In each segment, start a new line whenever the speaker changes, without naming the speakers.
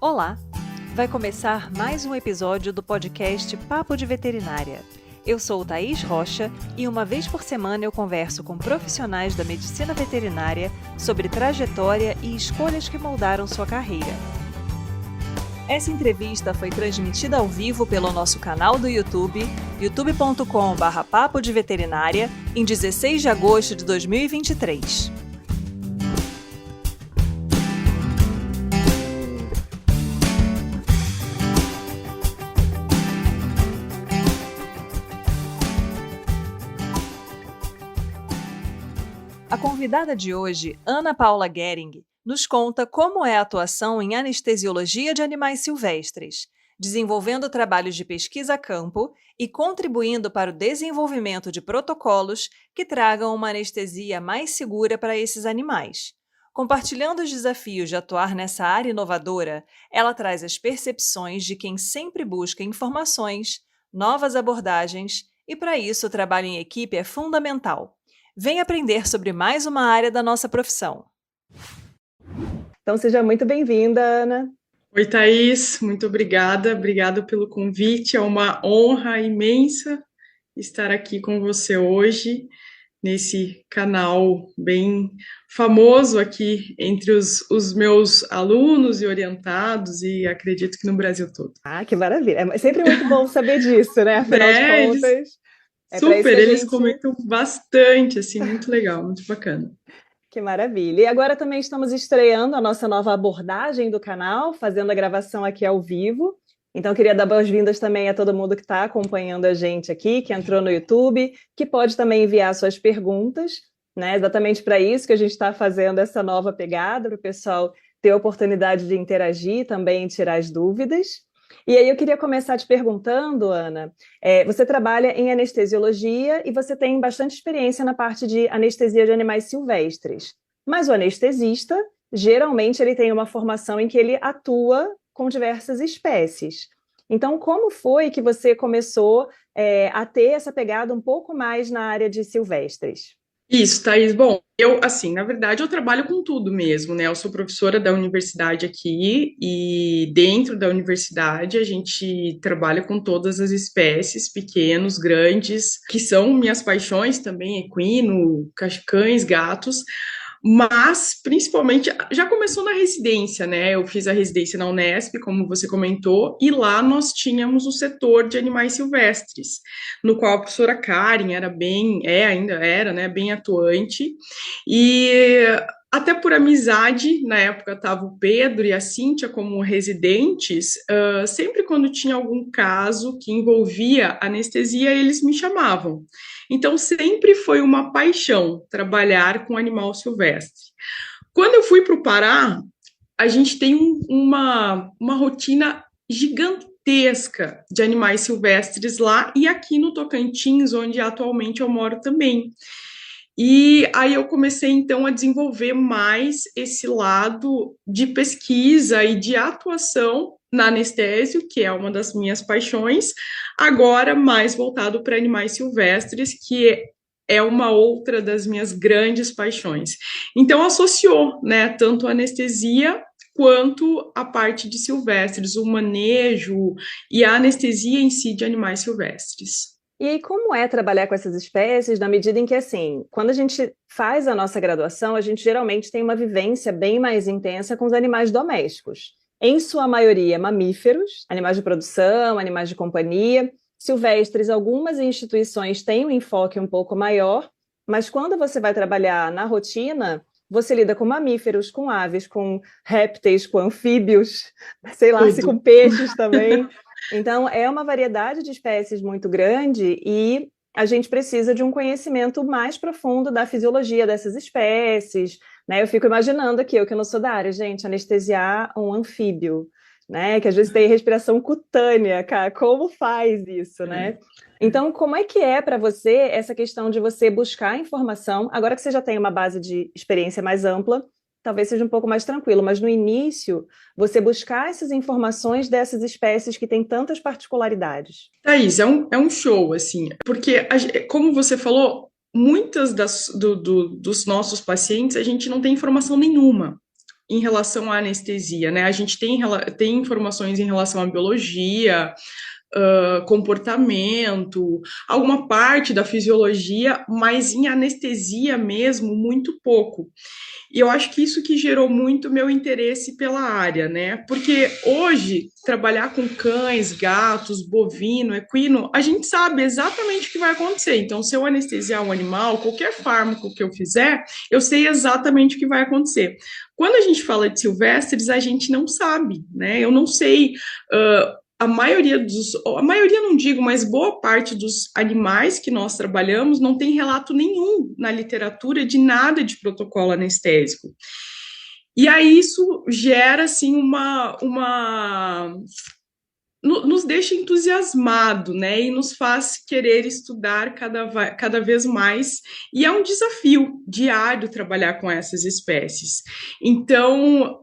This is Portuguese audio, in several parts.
Olá! Vai começar mais um episódio do podcast Papo de Veterinária. Eu sou Thaís Rocha e uma vez por semana eu converso com profissionais da medicina veterinária sobre trajetória e escolhas que moldaram sua carreira. Essa entrevista foi transmitida ao vivo pelo nosso canal do YouTube, youtube.com/papo de veterinária, em 16 de agosto de 2023. A convidada de hoje, Ana Paula Gering, nos conta como é a atuação em anestesiologia de animais silvestres, desenvolvendo trabalhos de pesquisa a campo e contribuindo para o desenvolvimento de protocolos que tragam uma anestesia mais segura para esses animais. Compartilhando os desafios de atuar nessa área inovadora, ela traz as percepções de quem sempre busca informações, novas abordagens e, para isso, o trabalho em equipe é fundamental. Vem aprender sobre mais uma área da nossa profissão. Então, seja muito bem-vinda, Ana.
Oi, Thaís, muito obrigada. Obrigada pelo convite. É uma honra imensa estar aqui com você hoje, nesse canal bem famoso aqui entre os meus alunos e orientados, e acredito que no Brasil todo.
Ah, que maravilha. É sempre muito bom saber disso, né? Afinal de contas.
Super, eles comentam bastante, assim, muito legal, muito bacana.
Que maravilha. E agora também estamos estreando a nossa nova abordagem do canal, fazendo a gravação aqui ao vivo. Então, queria dar boas-vindas também a todo mundo que está acompanhando a gente aqui, que entrou no YouTube, que pode também enviar suas perguntas, né? Exatamente para isso que a gente está fazendo essa nova pegada, para o pessoal ter a oportunidade de interagir também e tirar as dúvidas. E aí eu queria começar te perguntando, Ana, você trabalha em anestesiologia e você tem bastante experiência na parte de anestesia de animais silvestres, mas o anestesista, geralmente, ele tem uma formação em que ele atua com diversas espécies. Então, como foi que você começou a ter essa pegada um pouco mais na área de silvestres?
Isso, Thaís. Bom, na verdade, eu trabalho com tudo mesmo, né? Eu sou professora da universidade aqui e dentro da universidade a gente trabalha com todas as espécies, pequenos, grandes, que são minhas paixões também, equino, cães, gatos. Mas, principalmente, já começou na residência, né? Eu fiz a residência na Unesp, como você comentou, e lá nós tínhamos o setor de animais silvestres, no qual a professora Karen ainda era, né, bem atuante, e até por amizade, na época estava o Pedro e a Cíntia como residentes, sempre quando tinha algum caso que envolvia anestesia, eles me chamavam. Então, sempre foi uma paixão trabalhar com animal silvestre. Quando eu fui para o Pará, a gente tem uma rotina gigantesca de animais silvestres lá e aqui no Tocantins, onde atualmente eu moro também. E aí eu comecei, então, a desenvolver mais esse lado de pesquisa e de atuação na anestésio, que é uma das minhas paixões, agora mais voltado para animais silvestres, que é uma outra das minhas grandes paixões. Então, associou, né, tanto a anestesia quanto a parte de silvestres, o manejo e a anestesia em si de animais silvestres.
E aí, como é trabalhar com essas espécies, na medida em que, assim, quando a gente faz a nossa graduação, a gente geralmente tem uma vivência bem mais intensa com os animais domésticos. Em sua maioria, mamíferos, animais de produção, animais de companhia, silvestres, algumas instituições têm um enfoque um pouco maior, mas quando você vai trabalhar na rotina, você lida com mamíferos, com aves, com répteis, com anfíbios, sei lá, se com peixes também. Então, é uma variedade de espécies muito grande e a gente precisa de um conhecimento mais profundo da fisiologia dessas espécies, né? Eu fico imaginando aqui, eu que não sou da área, gente, anestesiar um anfíbio, né? Que às vezes tem respiração cutânea, cara, como faz isso, né? Então, como é que é para você essa questão de você buscar informação, agora que você já tem uma base de experiência mais ampla, talvez seja um pouco mais tranquilo, mas no início, você buscar essas informações dessas espécies que têm tantas particularidades.
Thaís, é um show, assim, porque, como você falou, muitas dos nossos pacientes, a gente não tem informação nenhuma. em relação à anestesia, né? A gente tem informações em relação à biologia, comportamento, alguma parte da fisiologia, mas em anestesia mesmo, muito pouco. E eu acho que isso que gerou muito meu interesse pela área, né? Porque hoje, trabalhar com cães, gatos, bovino, equino, a gente sabe exatamente o que vai acontecer. Então, se eu anestesiar um animal, qualquer fármaco que eu fizer, eu sei exatamente o que vai acontecer. Quando a gente fala de silvestres, a gente não sabe, né? Eu não sei. A maioria não digo, mas boa parte dos animais que nós trabalhamos não tem relato nenhum na literatura de nada de protocolo anestésico. E aí isso gera, assim, nos deixa entusiasmado, né? E nos faz querer estudar cada vez mais. E é um desafio diário trabalhar com essas espécies. Então,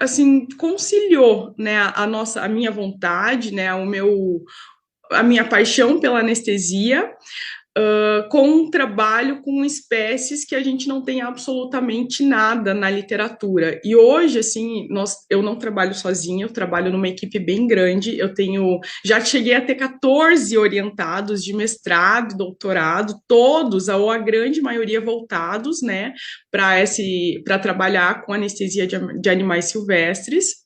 assim, conciliou, né, a minha vontade, né, a minha paixão pela anestesia, com um trabalho com espécies que a gente não tem absolutamente nada na literatura. E hoje, assim, eu não trabalho sozinha, eu trabalho numa equipe bem grande, já cheguei a ter 14 orientados de mestrado, doutorado, todos, ou a grande maioria voltados, né, para trabalhar com anestesia de animais silvestres.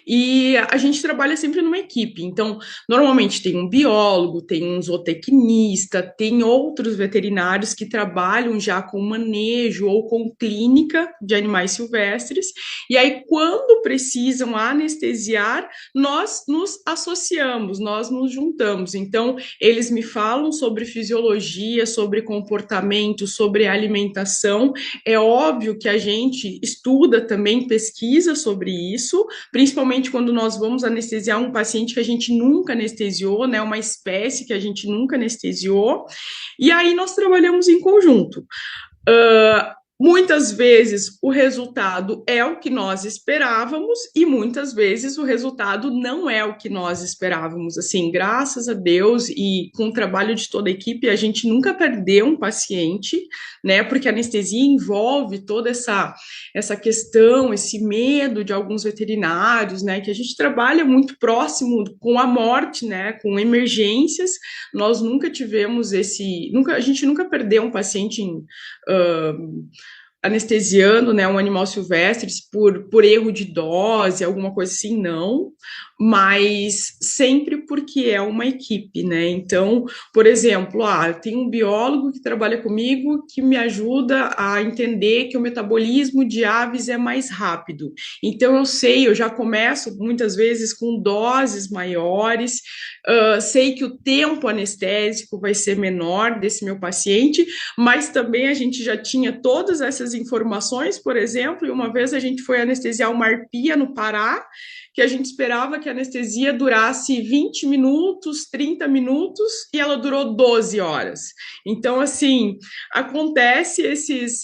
E a gente trabalha sempre numa equipe. Então, normalmente tem um biólogo, tem um zootecnista, tem outros veterinários que trabalham já com manejo ou com clínica de animais silvestres. E aí, quando precisam anestesiar, nós nos associamos, nós nos juntamos. Então, eles me falam sobre fisiologia, sobre comportamento, sobre alimentação. É óbvio que a gente estuda também, pesquisa sobre isso, principalmente quando nós vamos anestesiar um paciente que a gente nunca anestesiou, né, uma espécie que a gente nunca anestesiou, e aí nós trabalhamos em conjunto. Muitas vezes o resultado é o que nós esperávamos e muitas vezes o resultado não é o que nós esperávamos. Assim, graças a Deus e com o trabalho de toda a equipe, a gente nunca perdeu um paciente, né? Porque a anestesia envolve toda essa questão, esse medo de alguns veterinários, né? Que a gente trabalha muito próximo com a morte, né? Com emergências. Nós nunca tivemos a gente nunca perdeu um paciente anestesiando, né, um animal silvestre por erro de dose, alguma coisa assim, não, mas sempre porque é uma equipe, né? Então, por exemplo, tem um biólogo que trabalha comigo que me ajuda a entender que o metabolismo de aves é mais rápido. Então, eu já começo muitas vezes com doses maiores, sei que o tempo anestésico vai ser menor desse meu paciente, mas também a gente já tinha todas essas informações, por exemplo, e uma vez a gente foi anestesiar uma arpia no Pará, que a gente esperava que a anestesia durasse 20 minutos, 30 minutos, e ela durou 12 horas. Então, assim, acontece esses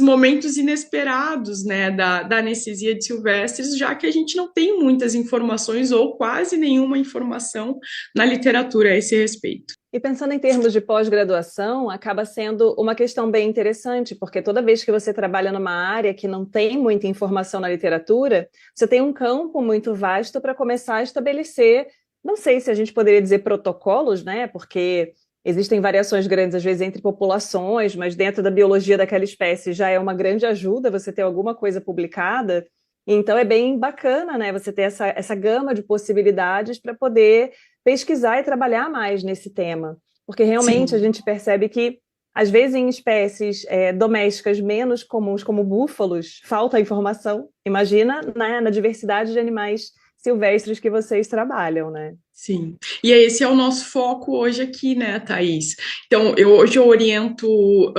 momentos inesperados, né, da anestesia de silvestres, já que a gente não tem muitas informações ou quase nenhuma informação na literatura a esse respeito.
E pensando em termos de pós-graduação, acaba sendo uma questão bem interessante, porque toda vez que você trabalha numa área que não tem muita informação na literatura, você tem um campo muito vasto para começar a estabelecer, não sei se a gente poderia dizer protocolos, né? Porque existem variações grandes, às vezes, entre populações, mas dentro da biologia daquela espécie já é uma grande ajuda você ter alguma coisa publicada. Então é bem bacana, né? Você ter essa gama de possibilidades para poder pesquisar e trabalhar mais nesse tema, porque realmente a
Sim.
gente percebe que, às vezes, em espécies domésticas menos comuns, como búfalos, falta informação. Imagina, né, na diversidade de animais silvestres que vocês trabalham, né?
Sim, e esse é o nosso foco hoje aqui, né, Thaís? Então, hoje eu oriento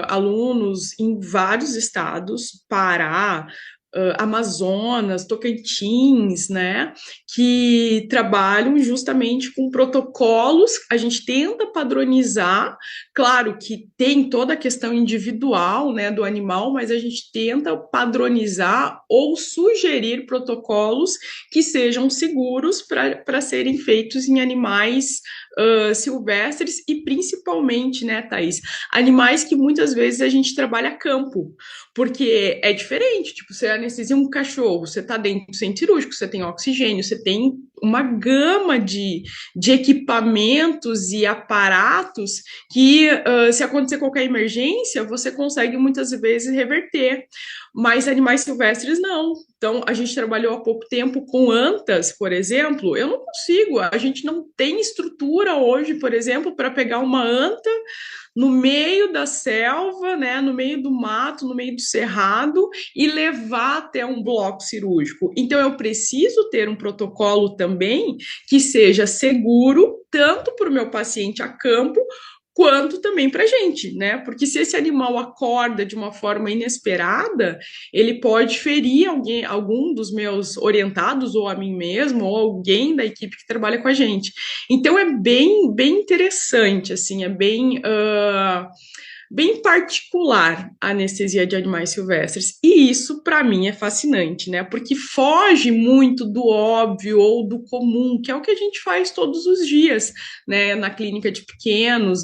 alunos em vários estados, Pará, Amazonas, Tocantins, né, que trabalham justamente com protocolos. A gente tenta padronizar, claro que tem toda a questão individual, né, do animal, mas a gente tenta padronizar ou sugerir protocolos que sejam seguros para serem feitos em animais silvestres e principalmente, né, Thaís, animais que muitas vezes a gente trabalha a campo, porque é diferente, tipo, você anestesia um cachorro, você tá dentro do centro cirúrgico, você tem oxigênio, você tem uma gama de equipamentos e aparatos que, se acontecer qualquer emergência, você consegue muitas vezes reverter, mas animais silvestres não. Então, a gente trabalhou há pouco tempo com antas, por exemplo, eu não consigo, a gente não tem estrutura hoje, por exemplo, para pegar uma anta no meio da selva, né, no meio do mato, no meio do cerrado e levar até um bloco cirúrgico. Então, eu preciso ter um protocolo também que seja seguro, tanto para o meu paciente a campo, quanto também para a gente, né? Porque se esse animal acorda de uma forma inesperada, ele pode ferir alguém, algum dos meus orientados, ou a mim mesmo, ou alguém da equipe que trabalha com a gente. Então é bem interessante, assim, é bem particular a anestesia de animais silvestres. E isso, para mim, é fascinante, né? Porque foge muito do óbvio ou do comum, que é o que a gente faz todos os dias, né? Na clínica de pequenos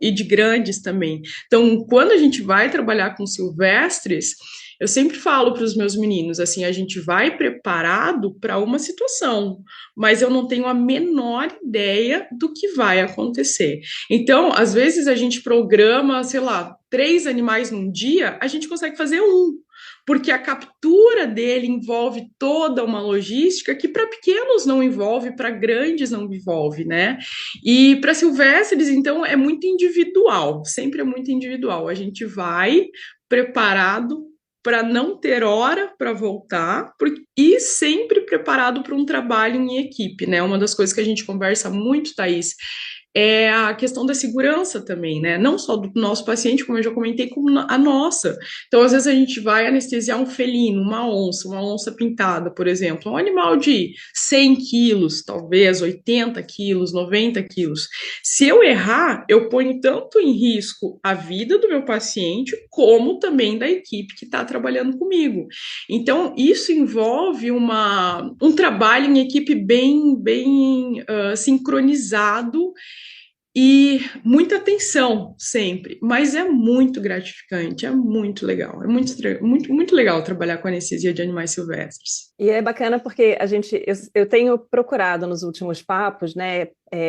e de grandes também. Então, quando a gente vai trabalhar com silvestres, eu sempre falo para os meus meninos, assim, a gente vai preparado para uma situação, mas eu não tenho a menor ideia do que vai acontecer. Então, às vezes a gente programa, sei lá, 3 animais num dia, a gente consegue fazer um, porque a captura dele envolve toda uma logística que para pequenos não envolve, para grandes não envolve, né? E para silvestres, então, é muito individual, sempre é muito individual. A gente vai preparado para não ter hora para voltar e sempre preparado para um trabalho em equipe, né? Uma das coisas que a gente conversa muito, Thaís, é a questão da segurança também, né? Não só do nosso paciente, como eu já comentei, como a nossa. Então, às vezes, a gente vai anestesiar um felino, uma onça pintada, por exemplo, um animal de 100 quilos, talvez 80 quilos, 90 quilos. Se eu errar, eu ponho tanto em risco a vida do meu paciente, como também da equipe que está trabalhando comigo. Então, isso envolve um trabalho em equipe bem sincronizado e muita atenção sempre, mas é muito gratificante, é muito legal, muito legal trabalhar com anestesia de animais silvestres.
E é bacana porque eu tenho procurado nos últimos papos, né,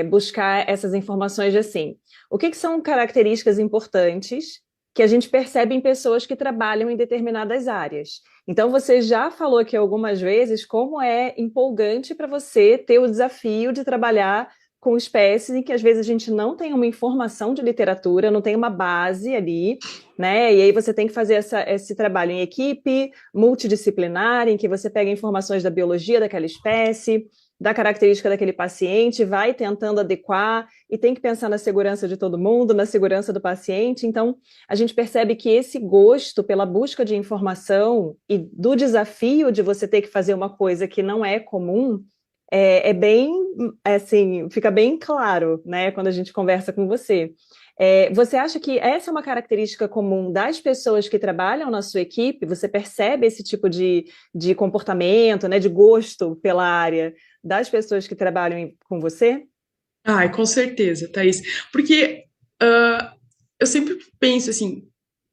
buscar essas informações de assim, o que são características importantes que a gente percebe em pessoas que trabalham em determinadas áreas. Então, você já falou aqui algumas vezes como é empolgante para você ter o desafio de trabalhar com espécies em que às vezes a gente não tem uma informação de literatura, não tem uma base ali, né? E aí você tem que fazer esse trabalho em equipe, multidisciplinar, em que você pega informações da biologia daquela espécie, da característica daquele paciente, vai tentando adequar e tem que pensar na segurança de todo mundo, na segurança do paciente. Então, a gente percebe que esse gosto pela busca de informação e do desafio de você ter que fazer uma coisa que não é comum é bem, assim, fica bem claro, né, quando a gente conversa com você. Você acha que essa é uma característica comum das pessoas que trabalham na sua equipe? Você percebe esse tipo de comportamento, né, de gosto pela área das pessoas que trabalham com você?
Ai, com certeza, Thaís. Porque eu sempre penso assim,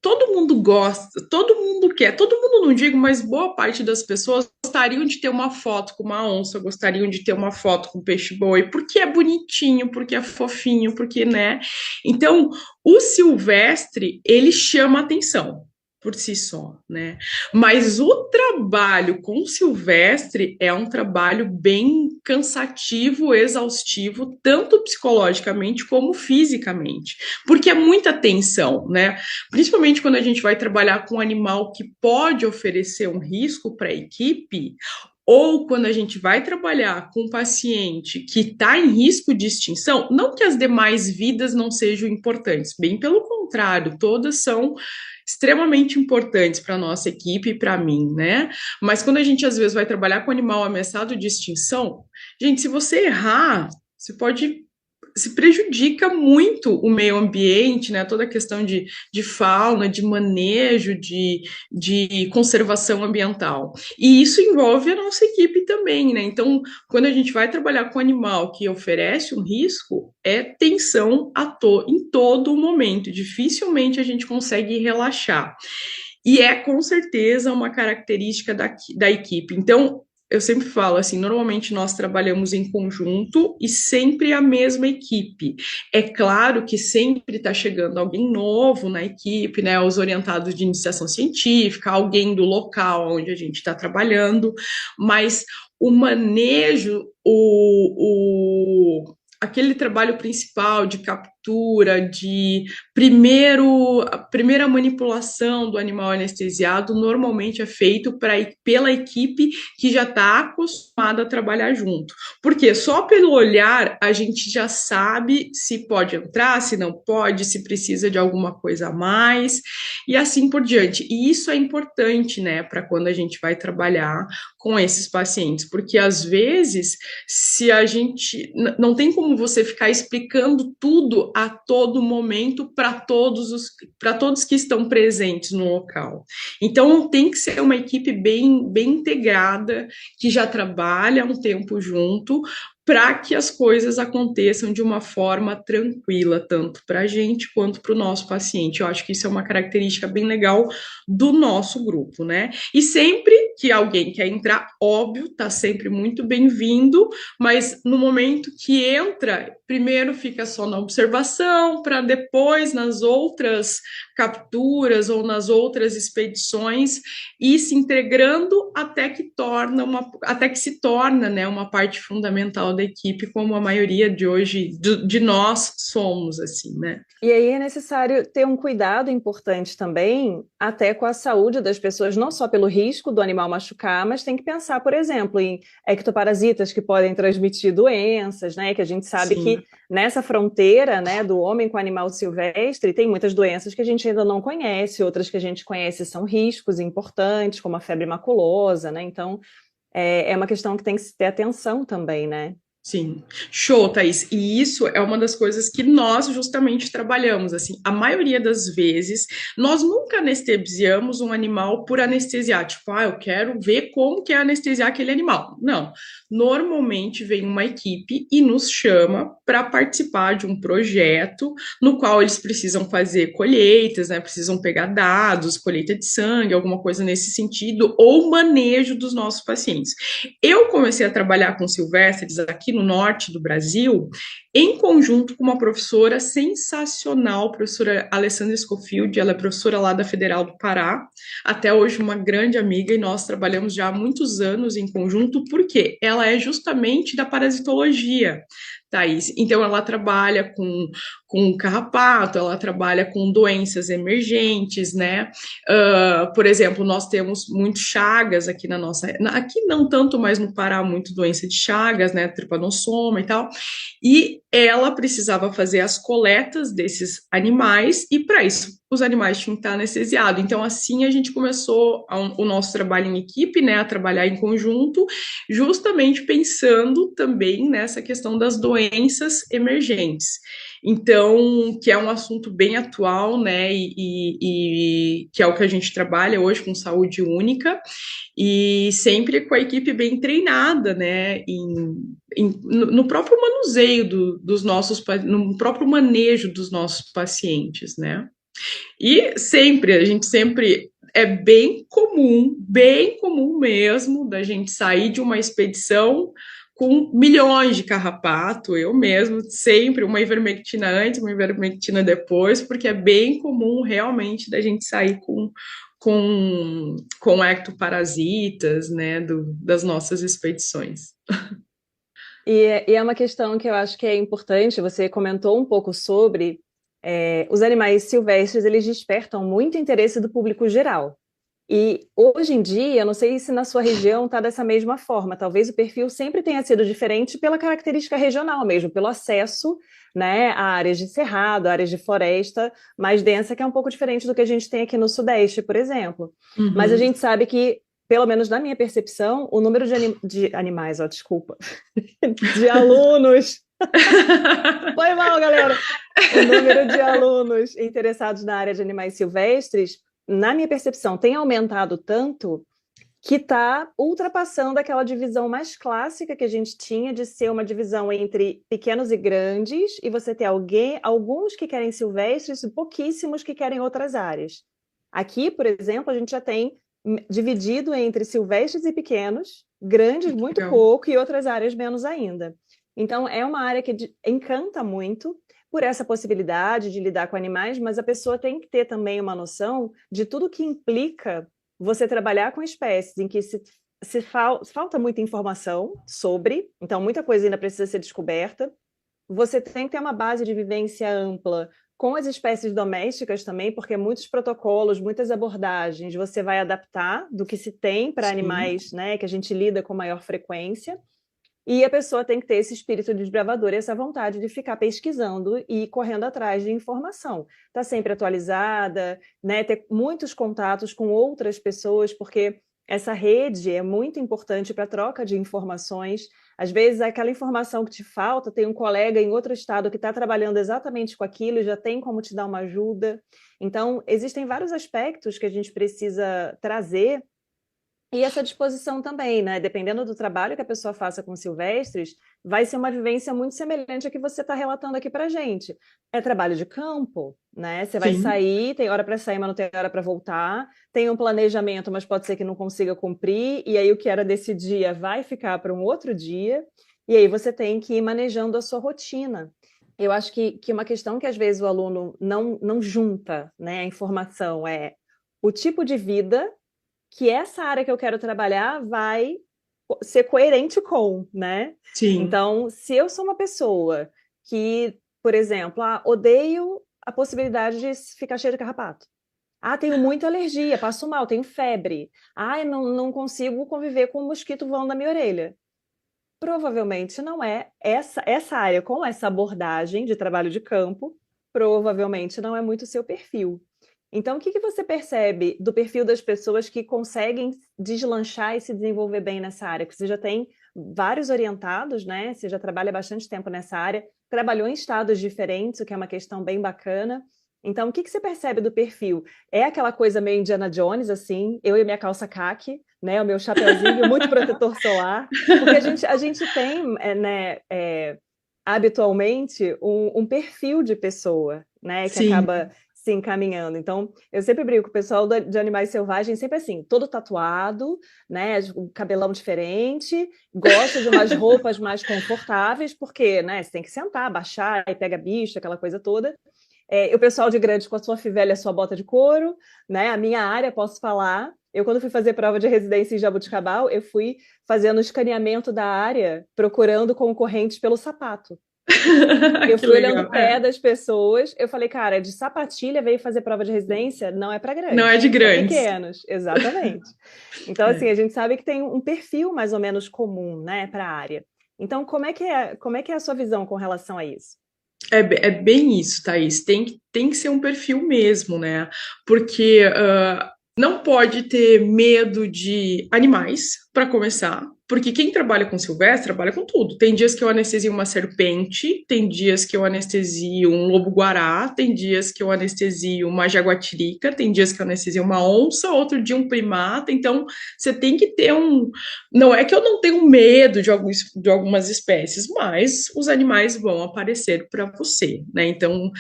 todo mundo gosta, todo mundo quer, todo mundo não digo, mas boa parte das pessoas gostariam de ter uma foto com uma onça, gostariam de ter uma foto com peixe-boi, porque é bonitinho, porque é fofinho, porque, né? Então, o silvestre, ele chama atenção por si só, né? Mas o trabalho com silvestre é um trabalho bem cansativo, exaustivo, tanto psicologicamente como fisicamente, porque é muita tensão, né? Principalmente quando a gente vai trabalhar com um animal que pode oferecer um risco para a equipe, ou quando a gente vai trabalhar com um paciente que está em risco de extinção, não que as demais vidas não sejam importantes, bem pelo contrário, todas são extremamente importantes para a nossa equipe e para mim, né? Mas quando a gente às vezes vai trabalhar com animal ameaçado de extinção, gente, se você errar, você pode se prejudica muito o meio ambiente, né? Toda a questão de fauna, de manejo, de conservação ambiental. E isso envolve a nossa equipe também, né? Então, quando a gente vai trabalhar com animal que oferece um risco, é tensão em todo momento. Dificilmente a gente consegue relaxar. E é com certeza uma característica da equipe. Então, eu sempre falo assim, normalmente nós trabalhamos em conjunto e sempre a mesma equipe. É claro que sempre está chegando alguém novo na equipe, né? Os orientados de iniciação científica, alguém do local onde a gente está trabalhando, mas o manejo, aquele trabalho principal de captura, a primeira manipulação do animal anestesiado normalmente é feito pela equipe que já está acostumada a trabalhar junto. Porque só pelo olhar a gente já sabe se pode entrar, se não pode, se precisa de alguma coisa a mais, e assim por diante. E isso é importante, né, para quando a gente vai trabalhar com esses pacientes, porque às vezes, se a gente não tem como você ficar explicando tudo a todo momento para todos que estão presentes no local. Então tem que ser uma equipe bem integrada, que já trabalha há um tempo junto, para que as coisas aconteçam de uma forma tranquila, tanto para a gente quanto para o nosso paciente. Eu acho que isso é uma característica bem legal do nosso grupo, né? E sempre que alguém quer entrar, óbvio, está sempre muito bem-vindo, mas no momento que entra, primeiro fica só na observação, para depois, nas outras capturas ou nas outras expedições, ir se integrando até que se torna, né, uma parte fundamental da equipe, como a maioria de hoje, de nós somos, assim, né?
E aí é necessário ter um cuidado importante também, até com a saúde das pessoas, não só pelo risco do animal machucar, mas tem que pensar, por exemplo, em ectoparasitas que podem transmitir doenças, né? Que a gente sabe
Sim.
que nessa fronteira, né, do homem com o animal silvestre, tem muitas doenças que a gente ainda não conhece, outras que a gente conhece são riscos importantes, como a febre maculosa, né? Então, é uma questão que tem que se ter atenção também, né?
Sim, show, Thaís. E isso é uma das coisas que nós justamente trabalhamos. Assim, a maioria das vezes, nós nunca anestesiamos um animal por anestesiar. Tipo, eu quero ver como que é anestesiar aquele animal. Não. Normalmente vem uma equipe e nos chama para participar de um projeto no qual eles precisam fazer colheitas, né? Precisam pegar dados, colheita de sangue, alguma coisa nesse sentido, ou manejo dos nossos pacientes. Eu comecei a trabalhar com silvestres aqui no norte do Brasil, em conjunto com uma professora sensacional, professora Alessandra Scofield, ela é professora lá da Federal do Pará, até hoje uma grande amiga, e nós trabalhamos já há muitos anos em conjunto, porque ela é justamente da parasitologia, Thaís. Então, ela trabalha com carrapato, ela trabalha com doenças emergentes, né? Por exemplo, nós temos muito chagas aqui na nossa. Aqui não tanto, mas no Pará, muito doença de chagas, né? Tripanossoma e tal. E ela precisava fazer as coletas desses animais, e para isso os animais tinham que estar anestesiados. Então, assim, a gente começou o nosso trabalho em equipe, né? A trabalhar em conjunto, justamente pensando também nessa questão das doenças emergentes. Então, que é um assunto bem atual, né, e que é o que a gente trabalha hoje com saúde única, e sempre com a equipe bem treinada, né, no próprio manuseio dos nossos, no próprio manejo dos nossos pacientes, né. E sempre, a gente sempre é bem comum mesmo, da gente sair de uma expedição com milhões de carrapato, eu mesmo, sempre uma ivermectina antes, uma ivermectina depois, porque é bem comum realmente da gente sair com ectoparasitas, né, das nossas expedições.
E é uma questão que eu acho que é importante, você comentou um pouco sobre os animais silvestres, eles despertam muito interesse do público geral. E hoje em dia, eu não sei se na sua região está dessa mesma forma, talvez o perfil sempre tenha sido diferente pela característica regional mesmo, pelo acesso, né, a áreas de cerrado, áreas de floresta mais densa, que é um pouco diferente do que a gente tem aqui no Sudeste, por exemplo. Mas a
Uhum.
gente sabe que, pelo menos na minha percepção, o número de animais, ó, desculpa, de alunos. Foi mal, galera! O número de alunos interessados na área de animais silvestres, na minha percepção, tem aumentado tanto que está ultrapassando aquela divisão mais clássica que a gente tinha de ser uma divisão entre pequenos e grandes, e você ter alguns que querem silvestres e pouquíssimos que querem outras áreas. Aqui, por exemplo, a gente já tem dividido entre silvestres e pequenos, grandes muito
Legal.
pouco e outras áreas menos ainda. Então, é uma área que encanta muito por essa possibilidade de lidar com animais, mas a pessoa tem que ter também uma noção de tudo que implica você trabalhar com espécies em que falta muita informação sobre, então muita coisa ainda precisa ser descoberta. Você tem que ter uma base de vivência ampla com as espécies domésticas também, porque muitos protocolos, muitas abordagens você vai adaptar do que se tem para
Sim.
animais, né, que a gente lida com maior frequência. E a pessoa tem que ter esse espírito de desbravador e essa vontade de ficar pesquisando e correndo atrás de informação. Está sempre atualizada, né? Ter muitos contatos com outras pessoas, porque essa rede é muito importante para a troca de informações. Às vezes, aquela informação que te falta, tem um colega em outro estado que está trabalhando exatamente com aquilo e já tem como te dar uma ajuda. Então, existem vários aspectos que a gente precisa trazer e essa disposição também, né? Dependendo do trabalho que a pessoa faça com silvestres, vai ser uma vivência muito semelhante à que você está relatando aqui para gente. É trabalho de campo, né? Você vai
Sim.
sair, tem hora para sair, mas não tem hora para voltar. Tem um planejamento, mas pode ser que não consiga cumprir. E aí o que era desse dia vai ficar para um outro dia. E aí você tem que ir manejando a sua rotina. Eu acho que uma questão que às vezes o aluno não junta, né, a informação é o tipo de vida que essa área que eu quero trabalhar vai ser coerente com, né?
Sim.
Então, se eu sou uma pessoa que, por exemplo, odeio a possibilidade de ficar cheia de carrapato. Tenho muita alergia, passo mal, tenho febre. Não consigo conviver com um mosquito voando na minha orelha. Provavelmente não é essa área com essa abordagem de trabalho de campo, provavelmente não é muito seu perfil. Então, o que você percebe do perfil das pessoas que conseguem deslanchar e se desenvolver bem nessa área? Porque você já tem vários orientados, né? Você já trabalha bastante tempo nessa área, trabalhou em estados diferentes, o que é uma questão bem bacana. Então, o que você percebe do perfil? É aquela coisa meio Indiana Jones, assim, eu e minha calça caqui, né? O meu chapeuzinho, muito protetor solar, porque a gente tem, né, habitualmente, um perfil de pessoa, né, que
Sim.
acaba se encaminhando. Então, eu sempre brinco com o pessoal de animais selvagens, sempre assim, todo tatuado, né, o cabelão diferente, gosta de umas roupas mais confortáveis, porque, né, você tem que sentar, baixar, e pega bicho, aquela coisa toda. O pessoal de grande com a sua fivela e a sua bota de couro, né? A minha área, posso falar. Eu, quando fui fazer prova de residência em Jabuticabal, eu fui fazendo o escaneamento da área, procurando concorrentes pelo sapato. Eu
Que
fui olhando
legal.
o pé das pessoas, eu falei, cara, de sapatilha veio fazer prova de residência, não é para
Não é
grandes,
de
é para
grandes.
pequenos, exatamente. Então, assim,
É.
a gente sabe que tem um perfil mais ou menos comum, né, para a área. Então, como é que é a sua visão com relação a isso?
É bem isso, Thaís. Tem que ser um perfil mesmo, né? Porque não pode ter medo de animais, para começar. Porque quem trabalha com silvestre trabalha com tudo. Tem dias que eu anestesio uma serpente, tem dias que eu anestesio um lobo-guará, tem dias que eu anestesio uma jaguatirica, tem dias que eu anestesio uma onça, outro dia um primata. Então, você tem que ter um. Não é que eu não tenho medo de algumas espécies, mas os animais vão aparecer para você, né? Então,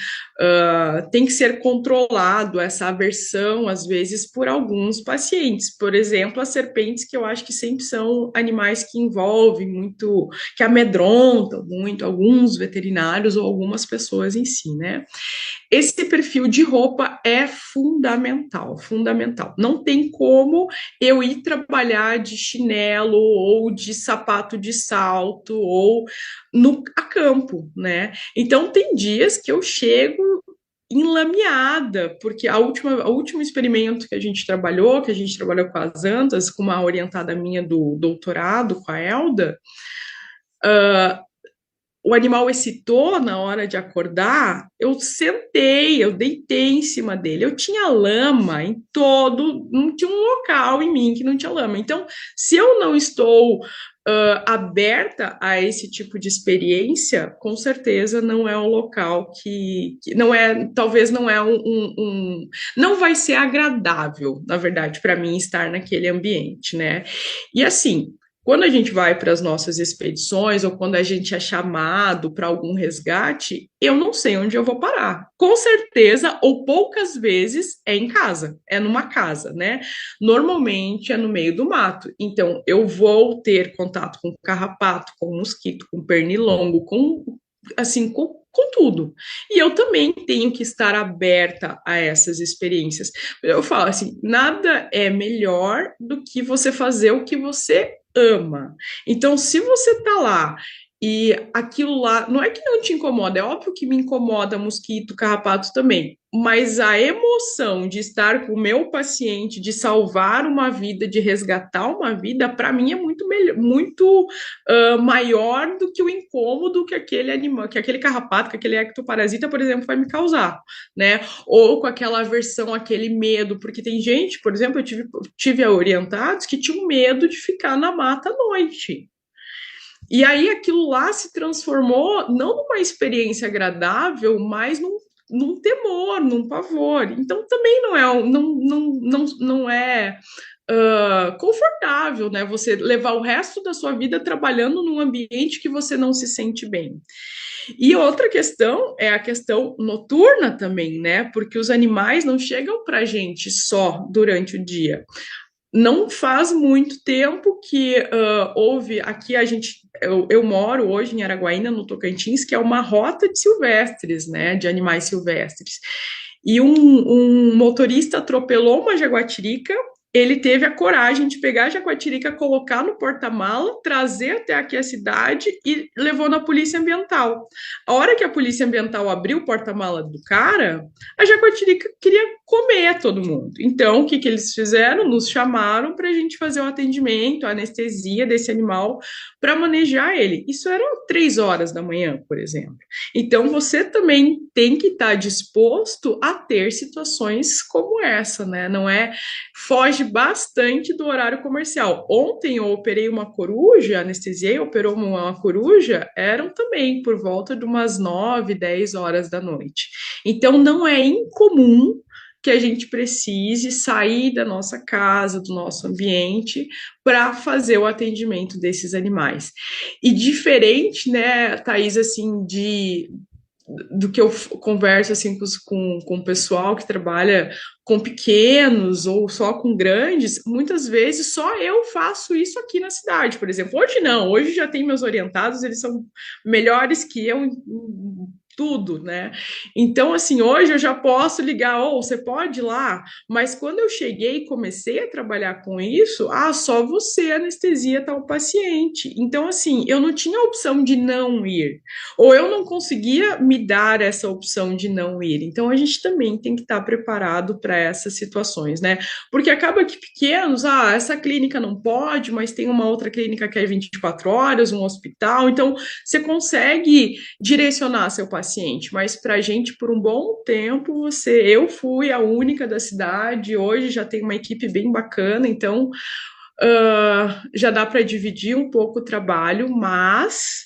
tem que ser controlado essa aversão, às vezes, por alguns pacientes. Por exemplo, as serpentes, que eu acho que sempre são animais que envolvem muito, que amedrontam muito alguns veterinários ou algumas pessoas em si, né? Esse perfil de roupa é fundamental, fundamental. Não tem como eu ir trabalhar de chinelo ou de sapato de salto ou no a campo, né? Então tem dias que eu chego enlameada, porque o último experimento que a gente trabalhou com as antas, com uma orientada minha do doutorado, com a Elda, o animal excitou na hora de acordar, eu deitei em cima dele. Eu tinha lama em todo, não tinha um local em mim que não tinha lama. Então, se eu não estou aberta a esse tipo de experiência, com certeza não é um local que não é, talvez não é não vai ser agradável, na verdade, para mim estar naquele ambiente, né? E assim, quando a gente vai para as nossas expedições ou quando a gente é chamado para algum resgate, eu não sei onde eu vou parar. Com certeza, ou poucas vezes, é em casa, é numa casa, né? Normalmente é no meio do mato. Então, eu vou ter contato com carrapato, com mosquito, com pernilongo, com assim, com tudo. E eu também tenho que estar aberta a essas experiências. Eu falo assim, nada é melhor do que você fazer o que você ama. Então, se você tá lá e aquilo lá, não é que não te incomoda, é óbvio que me incomoda mosquito, carrapato também, mas a emoção de estar com o meu paciente, de salvar uma vida, de resgatar uma vida, para mim é muito melhor, muito maior do que o incômodo que aquele animal, que aquele carrapato, que aquele ectoparasita, por exemplo, vai me causar, né? Ou com aquela aversão, aquele medo, porque tem gente, por exemplo, tive orientados que tinham medo de ficar na mata à noite. E aí aquilo lá se transformou não numa experiência agradável, mas num temor, num pavor. Então também não é confortável, né? Você levar o resto da sua vida trabalhando num ambiente que você não se sente bem. E outra questão é a questão noturna também, né? Porque os animais não chegam para a gente só durante o dia. Não faz muito tempo que houve aqui eu moro hoje em Araguaína, no Tocantins, que é uma rota de silvestres, né, de animais silvestres. E um motorista atropelou uma jaguatirica. Ele teve a coragem de pegar a jaguatirica, colocar no porta-mala, trazer até aqui a cidade e levou na polícia ambiental. A hora que a polícia ambiental abriu o porta-mala do cara, a jaguatirica queria comer todo mundo. Então, o que eles fizeram? Nos chamaram para a gente fazer o atendimento, a anestesia desse animal para manejar ele. Isso eram 3 horas da manhã, por exemplo. Então, você também tem que estar disposto a ter situações como essa, né? Não é, foge bastante do horário comercial. Ontem eu operei uma coruja, anestesiei, operou uma coruja, eram também por volta de umas 9, 10 horas da noite. Então, não é incomum que a gente precise sair da nossa casa, do nosso ambiente, para fazer o atendimento desses animais. E diferente, né, Thaís, assim, do que eu converso assim com o pessoal que trabalha com pequenos ou só com grandes, muitas vezes só eu faço isso aqui na cidade, por exemplo. Hoje não, hoje já tem meus orientados, eles são melhores que eu em tudo, né? Então, assim, hoje eu já posso ligar, ou você pode ir lá, mas quando eu cheguei e comecei a trabalhar com isso, só você anestesia tal paciente. Então, assim, eu não tinha a opção de não ir, ou eu não conseguia me dar essa opção de não ir. Então, a gente também tem que estar preparado para essas situações, né? Porque acaba que pequenos, essa clínica não pode, mas tem uma outra clínica que é 24 horas, um hospital, então você consegue direcionar seu paciente, mas para a gente, por um bom tempo, eu fui a única da cidade, hoje já tem uma equipe bem bacana, então já dá para dividir um pouco o trabalho, mas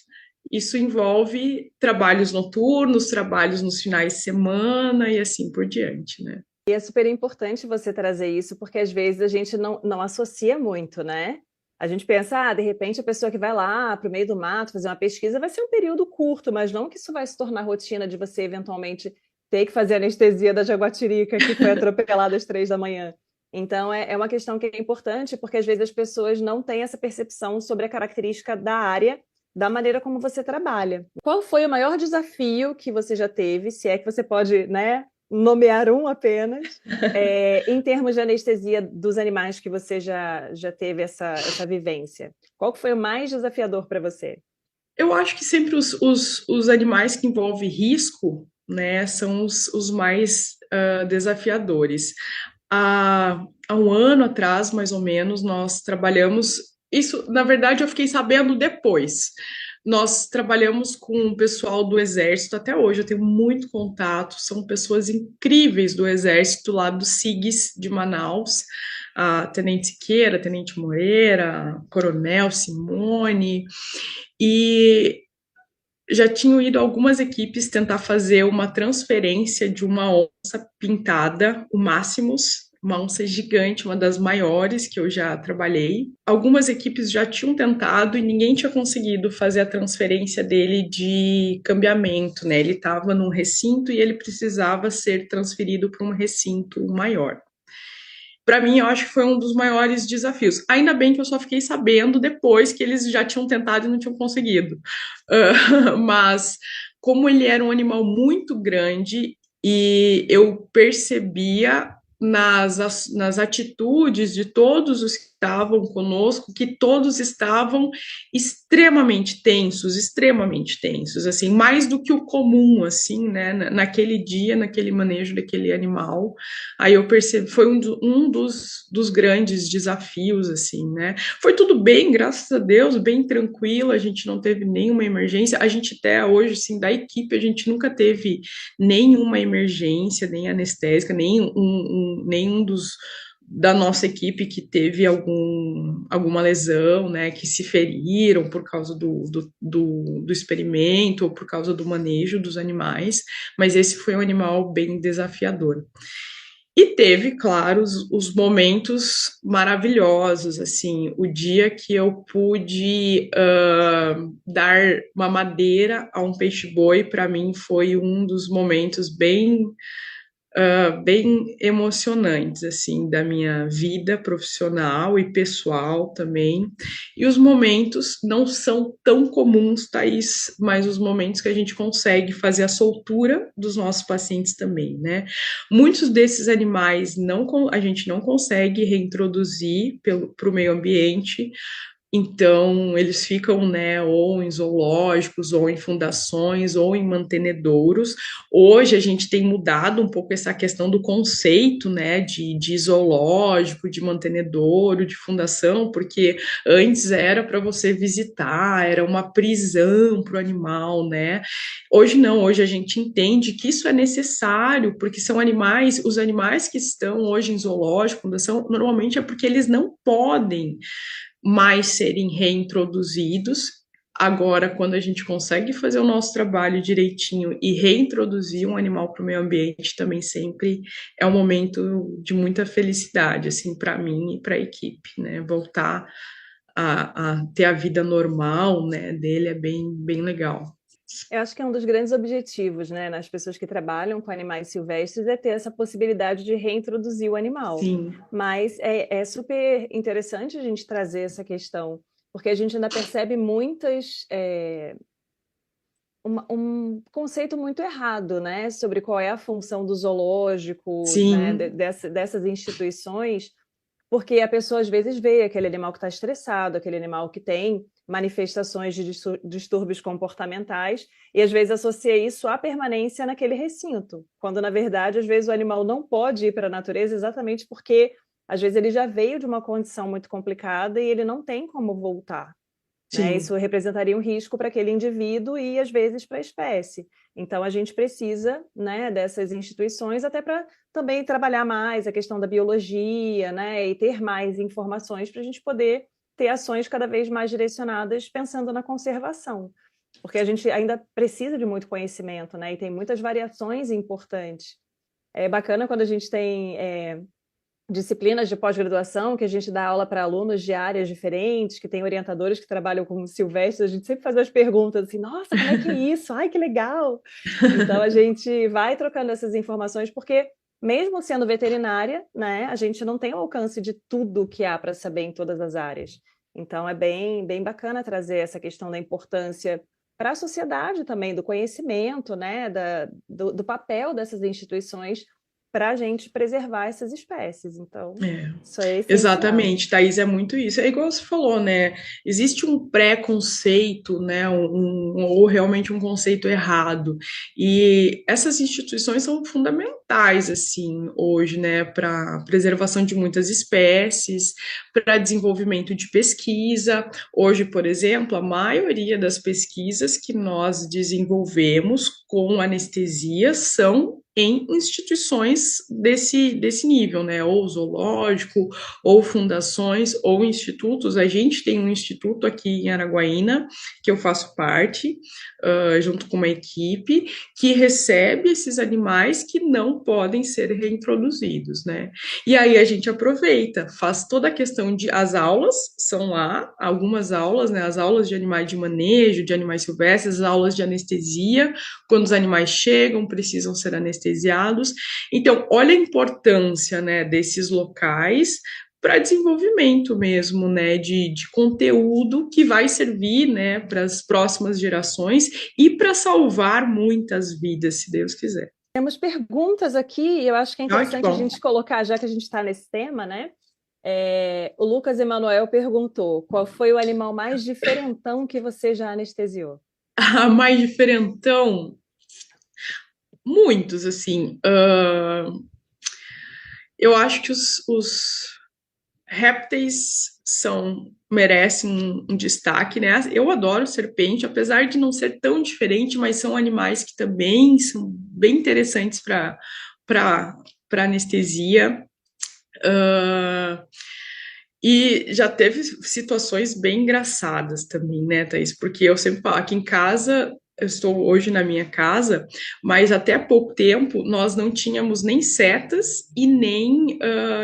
isso envolve trabalhos noturnos, trabalhos nos finais de semana e assim por diante, né?
E é super importante você trazer isso, porque às vezes a gente não associa muito, né? A gente pensa, de repente a pessoa que vai lá para o meio do mato fazer uma pesquisa vai ser um período curto, mas não que isso vai se tornar rotina de você eventualmente ter que fazer anestesia da jaguatirica que foi atropelada às 3 da manhã. Então é uma questão que é importante, porque às vezes as pessoas não têm essa percepção sobre a característica da área, da maneira como você trabalha. Qual foi o maior desafio que você já teve, se é que você pode, né, nomear um apenas, em termos de anestesia dos animais que você já teve essa vivência? Qual que foi o mais desafiador para você?
Eu acho que sempre os animais que envolvem risco, né, são os mais desafiadores. Há um ano atrás, mais ou menos, nós trabalhamos. Isso, na verdade, eu fiquei sabendo depois. Nós trabalhamos com o pessoal do Exército até hoje, eu tenho muito contato, são pessoas incríveis do Exército, lá do SIGs de Manaus, a Tenente Siqueira, Tenente Moreira, Coronel Simone, e já tinham ido algumas equipes tentar fazer uma transferência de uma onça pintada, o Máximos, uma onça gigante, uma das maiores que eu já trabalhei. Algumas equipes já tinham tentado e ninguém tinha conseguido fazer a transferência dele de cambiamento, né? Ele estava num recinto e ele precisava ser transferido para um recinto maior. Para mim, eu acho que foi um dos maiores desafios. Ainda bem que eu só fiquei sabendo depois que eles já tinham tentado e não tinham conseguido. Mas, como ele era um animal muito grande, e eu percebia nas atitudes de todos os que estavam conosco, que todos estavam extremamente tensos, assim, mais do que o comum, assim, né, naquele dia, naquele manejo daquele animal. Aí eu percebi, foi um dos grandes desafios, assim, né? Foi tudo bem, graças a Deus, bem tranquilo, a gente não teve nenhuma emergência. A gente até hoje, assim, da equipe, a gente nunca teve nenhuma emergência, nem anestésica, nenhum dos da nossa equipe que teve alguma lesão, né, que se feriram por causa do experimento ou por causa do manejo dos animais, mas esse foi um animal bem desafiador. E teve, claro, os momentos maravilhosos, assim, o dia que eu pude dar uma madeira a um peixe-boi, para mim foi um dos momentos bem emocionantes, assim, da minha vida profissional e pessoal também. E os momentos não são tão comuns, Thaís, mas os momentos que a gente consegue fazer a soltura dos nossos pacientes também, né? Muitos desses animais a gente não consegue reintroduzir para o meio ambiente, então, eles ficam, né, ou em zoológicos, ou em fundações, ou em mantenedouros. Hoje a gente tem mudado um pouco essa questão do conceito, né, de zoológico, de mantenedouro, de fundação, porque antes era para você visitar, era uma prisão para o animal, né? Hoje não, hoje a gente entende que isso é necessário, porque são animais, os animais que estão hoje em zoológico, fundação, normalmente é porque eles não podem mais serem reintroduzidos. Agora, quando a gente consegue fazer o nosso trabalho direitinho e reintroduzir um animal para o meio ambiente, também sempre é um momento de muita felicidade, assim, para mim e para a equipe, né? Voltar a ter a vida normal, né, dele é bem legal.
Eu acho que é um dos grandes objetivos, né, nas pessoas que trabalham com animais silvestres é ter essa possibilidade de reintroduzir o animal.
Sim.
Mas é super interessante a gente trazer essa questão, porque a gente ainda percebe um conceito muito errado, né, sobre qual é a função do zoológico, né,
Sim,
dessas instituições, porque a pessoa às vezes vê aquele animal que está estressado, aquele animal que tem manifestações de distúrbios comportamentais, e às vezes associa isso à permanência naquele recinto, quando na verdade às vezes o animal não pode ir para a natureza exatamente porque às vezes ele já veio de uma condição muito complicada e ele não tem como voltar, né?
sim,
Isso representaria um risco para aquele indivíduo e, às vezes, para a espécie. Então, a gente precisa, né, dessas instituições até para também trabalhar mais a questão da biologia, né, e ter mais informações para a gente poder ter ações cada vez mais direcionadas pensando na conservação. Porque a gente ainda precisa de muito conhecimento, né, e tem muitas variações importantes. É bacana quando a gente tem disciplinas de pós-graduação, que a gente dá aula para alunos de áreas diferentes, que tem orientadores que trabalham com silvestres, a gente sempre faz as perguntas assim, nossa, como é que é isso? Ai, que legal! Então a gente vai trocando essas informações, porque mesmo sendo veterinária, né, a gente não tem o alcance de tudo que há para saber em todas as áreas. Então é bem bacana trazer essa questão da importância para a sociedade também, do conhecimento, né, do papel dessas instituições para a gente preservar essas espécies. Então,
É.
isso é essencial.
Exatamente, Thaís, é muito isso. É igual você falou, né? Existe um preconceito, né? Ou realmente um conceito errado. E essas instituições são fundamentais, assim, hoje, né? Para preservação de muitas espécies, para desenvolvimento de pesquisa. Hoje, por exemplo, a maioria das pesquisas que nós desenvolvemos com anestesia são em instituições desse nível, né? Ou zoológico, ou fundações ou institutos. A gente tem um instituto aqui em Araguaína, que eu faço parte, junto com uma equipe, que recebe esses animais que não podem ser reintroduzidos, né? E aí a gente aproveita, faz toda a questão de. As aulas são lá, algumas aulas, né? As aulas de animais de manejo, de animais silvestres, as aulas de anestesia, quando os animais chegam, precisam ser anestesiados. Então, olha a importância, né, desses locais para desenvolvimento mesmo, né, de conteúdo que vai servir, né, para as próximas gerações e para salvar muitas vidas, se Deus quiser.
Temos perguntas aqui, e eu acho que é
Ai, que
interessante a
bom.
gente colocar, já que a gente está nesse tema, né? O Lucas Emanuel perguntou: qual foi o animal mais diferentão que você já anestesiou?
A mais diferentão, muitos, assim. Eu acho que os répteis merecem um destaque, né? Eu adoro serpente, apesar de não ser tão diferente, mas são animais que também são bem interessantes para anestesia. Uh, e já teve situações bem engraçadas também, né, Thaís? Porque eu sempre falo, aqui em casa, eu estou hoje na minha casa, mas até pouco tempo nós não tínhamos nem setas e nem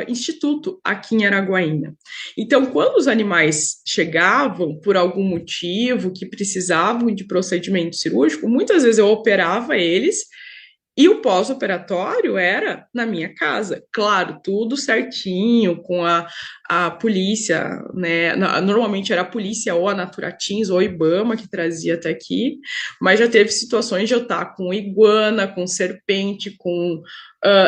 instituto aqui em Araguaína. Então, quando os animais chegavam por algum motivo que precisavam de procedimento cirúrgico, muitas vezes eu operava eles e o pós-operatório era na minha casa, claro, tudo certinho, com a polícia, né? Normalmente era a polícia ou a Naturatins ou a Ibama que trazia até aqui, mas já teve situações de eu estar com iguana, com serpente, com.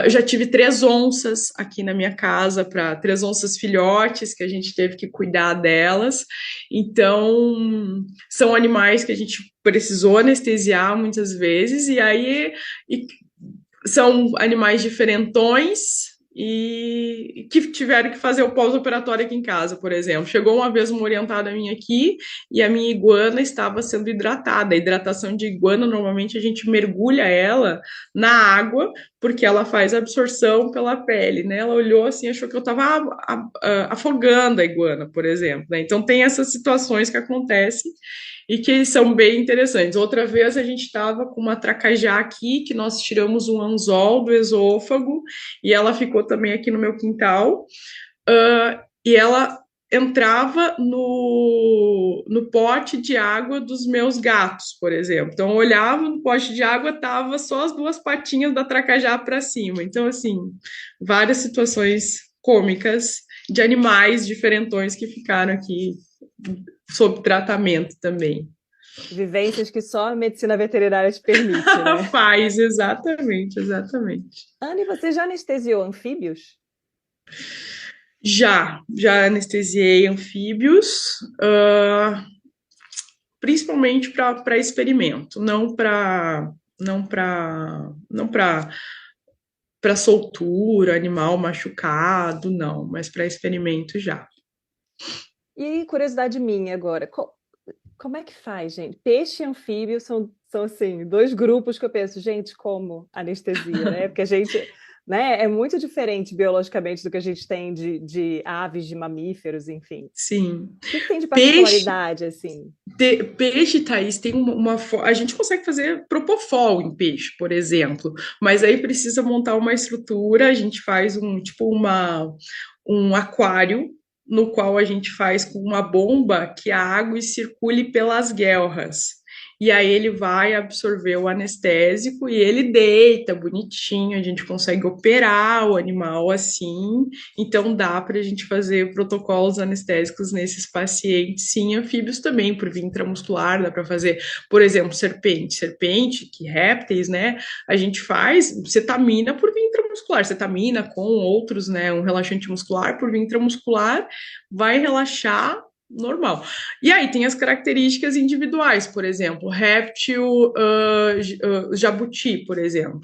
Eu já tive 3 onças aqui na minha casa, para 3 onças filhotes, que a gente teve que cuidar delas. Então, são animais que a gente precisou anestesiar muitas vezes, e são animais diferentões e que tiveram que fazer o pós-operatório aqui em casa, por exemplo. Chegou uma vez uma orientada minha aqui e a minha iguana estava sendo hidratada. A hidratação de iguana, normalmente a gente mergulha ela na água, porque ela faz absorção pela pele, né? Ela olhou assim, achou que eu estava afogando a iguana, por exemplo, né? Então tem essas situações que acontecem e que são bem interessantes. Outra vez a gente estava com uma tracajá aqui, que nós tiramos um anzol do esôfago, e ela ficou também aqui no meu quintal, e ela entrava no pote de água dos meus gatos, por exemplo. Então, eu olhava no pote de água, tava só as 2 patinhas da tracajá para cima. Então, assim, várias situações cômicas de animais diferentões que ficaram aqui sob tratamento também.
Vivências que só a medicina veterinária te permite, né?
Faz, exatamente, exatamente.
Anne, você já anestesiou anfíbios?
Já anestesiei anfíbios, principalmente para experimento, não para soltura, animal machucado, não, mas para experimento já.
E curiosidade minha agora, como é que faz, gente? Peixe e anfíbio são assim, dois grupos que eu penso, gente, como anestesia, né? Porque a gente, né, é muito diferente biologicamente do que a gente tem de aves, de mamíferos, enfim.
Sim.
O que tem de
Peixe,
particularidade, assim?
peixe, Thaís, tem a gente consegue fazer propofol em peixe, por exemplo, mas aí precisa montar uma estrutura, a gente faz um aquário no qual a gente faz com uma bomba que a água circule pelas guelras. e aí ele vai absorver o anestésico e ele deita bonitinho, a gente consegue operar o animal assim, então dá para a gente fazer protocolos anestésicos nesses pacientes, sim, anfíbios também, por via intramuscular, dá para fazer, por exemplo, serpente, que répteis, né, a gente faz cetamina por via intramuscular, cetamina com outros, né, um relaxante muscular por via intramuscular, vai relaxar normal. E aí tem as características individuais, por exemplo, réptil, jabuti, por exemplo.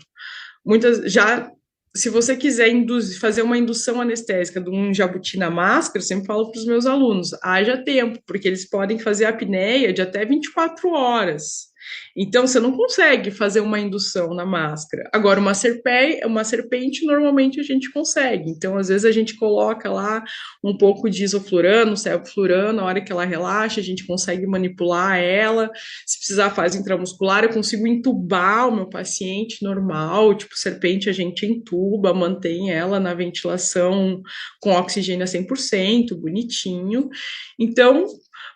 Muitas já, se você quiser fazer uma indução anestésica de um jabuti na máscara, eu sempre falo para os meus alunos, haja tempo, porque eles podem fazer apneia de até 24 horas. Então, você não consegue fazer uma indução na máscara. Agora, uma serpente, normalmente a gente consegue. Então, às vezes, a gente coloca lá um pouco de isoflurano, sevoflurano, na hora que ela relaxa, a gente consegue manipular ela. Se precisar, faz intramuscular, eu consigo entubar o meu paciente normal, tipo, serpente a gente entuba, mantém ela na ventilação com oxigênio a 100%, bonitinho. Então,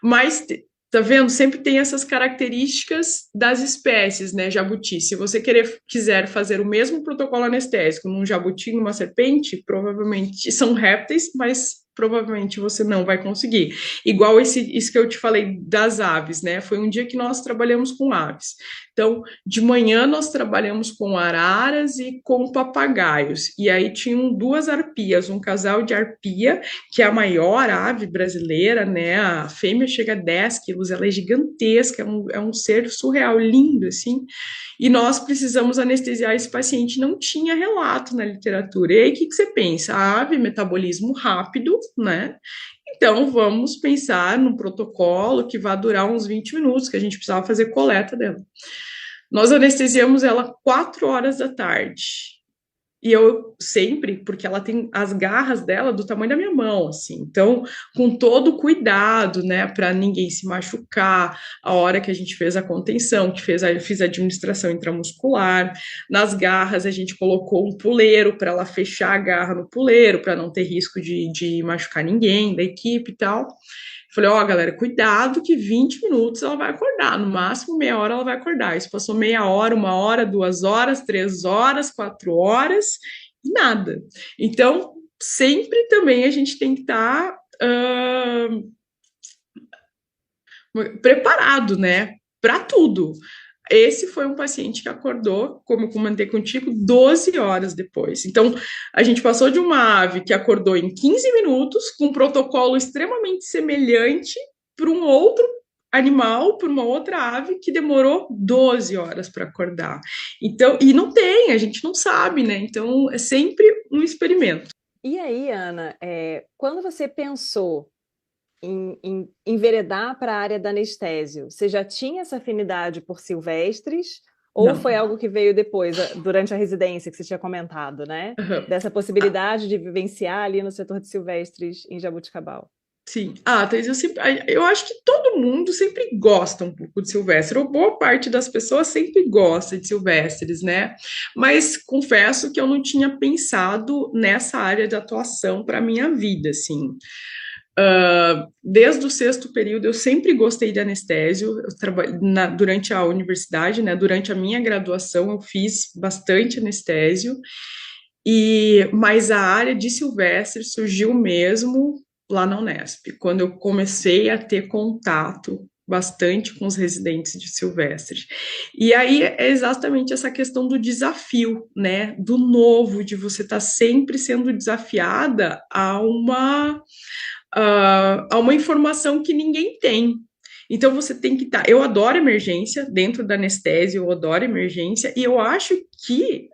mas tá vendo? Sempre tem essas características das espécies, né? Jabuti. Se você quiser fazer o mesmo protocolo anestésico num jabuti, numa serpente, provavelmente são répteis, mas provavelmente você não vai conseguir. Igual isso que eu te falei das aves, né? Foi um dia que nós trabalhamos com aves. Então, de manhã nós trabalhamos com araras e com papagaios. E aí tinham duas arpias, um casal de arpia, que é a maior ave brasileira, né? A fêmea chega a 10 quilos, ela é gigantesca, é um ser surreal, lindo, assim. E nós precisamos anestesiar esse paciente, não tinha relato na literatura. E aí, o que você pensa? A ave, metabolismo rápido, né? Então, vamos pensar num protocolo que vai durar uns 20 minutos, que a gente precisava fazer coleta dela. Nós anestesiamos ela 4 horas da tarde. E eu sempre, porque ela tem as garras dela do tamanho da minha mão, assim. Então, com todo cuidado, né, para ninguém se machucar, a hora que a gente fez a contenção, fiz a administração intramuscular, nas garras a gente colocou um puleiro para ela fechar a garra no puleiro, para não ter risco de machucar ninguém da equipe e tal. Falei, ó, galera, cuidado que 20 minutos ela vai acordar, no máximo meia hora ela vai acordar. Isso passou meia hora, 1 hora, 2 horas, 3 horas, 4 horas e nada. Então, sempre também a gente tem que estar preparado, né, para tudo. Esse foi um paciente que acordou, como eu comentei contigo, 12 horas depois. Então, a gente passou de uma ave que acordou em 15 minutos, com um protocolo extremamente semelhante, para um outro animal, para uma outra ave que demorou 12 horas para acordar. Então, e não tem, a gente não sabe, né? Então, é sempre um experimento.
E aí, Ana, quando você pensou em enveredar para a área da anestésio, você já tinha essa afinidade por silvestres ou
Não.
foi algo que veio depois, durante a residência que você tinha comentado, né?
Uhum.
Dessa possibilidade de vivenciar ali no setor de silvestres em Jabuticabal.
Sim. Ah, Thaís, eu acho que todo mundo sempre gosta um pouco de Silvestre, ou boa parte das pessoas sempre gosta de Silvestres, né? Mas confesso que eu não tinha pensado nessa área de atuação para a minha vida, assim. Desde o sexto período, eu sempre gostei de anestésio. Eu durante a universidade, né? Durante a minha graduação, eu fiz bastante anestésio. Mas a área de Silvestre surgiu mesmo lá na Unesp, quando eu comecei a ter contato bastante com os residentes de Silvestre. E aí é exatamente essa questão do desafio, né, do novo, de você estar sempre sendo desafiada a uma informação que ninguém tem. Então você tem que estar. Eu adoro emergência dentro da anestesia, eu adoro emergência, e eu acho que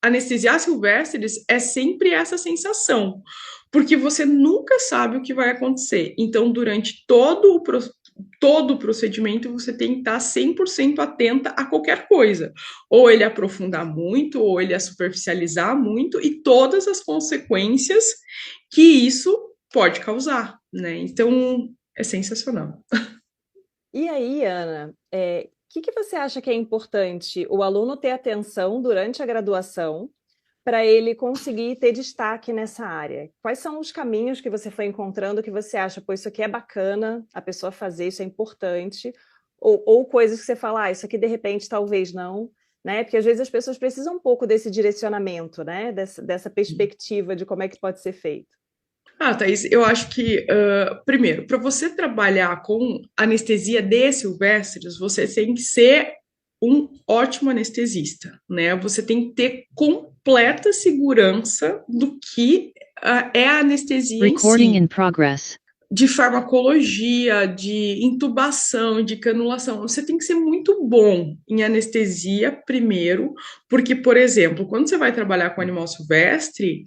anestesiar silvestres é sempre essa sensação, porque você nunca sabe o que vai acontecer. Então, durante todo o procedimento, você tem que estar 100% atenta a qualquer coisa. Ou ele aprofundar muito, ou ele a superficializar muito, e todas as consequências que isso pode causar, né? Então, é sensacional.
E aí, Ana, que você acha que é importante o aluno ter atenção durante a graduação para ele conseguir ter destaque nessa área? Quais são os caminhos que você foi encontrando que você acha, pô, isso aqui é bacana, a pessoa fazer, isso é importante? ou coisas que você fala, isso aqui de repente talvez não, né? Porque às vezes as pessoas precisam um pouco desse direcionamento, né? Dessa perspectiva de como é que pode ser feito.
Thaís, eu acho que, primeiro, para você trabalhar com anestesia de Silvestres, você tem que ser um ótimo anestesista, né? Você tem que ter completa segurança do que é a anestesia em
Recording
si,
in progress.
de farmacologia, de intubação, de canulação. Você tem que ser muito bom em anestesia primeiro, porque, por exemplo, quando você vai trabalhar com animal silvestre,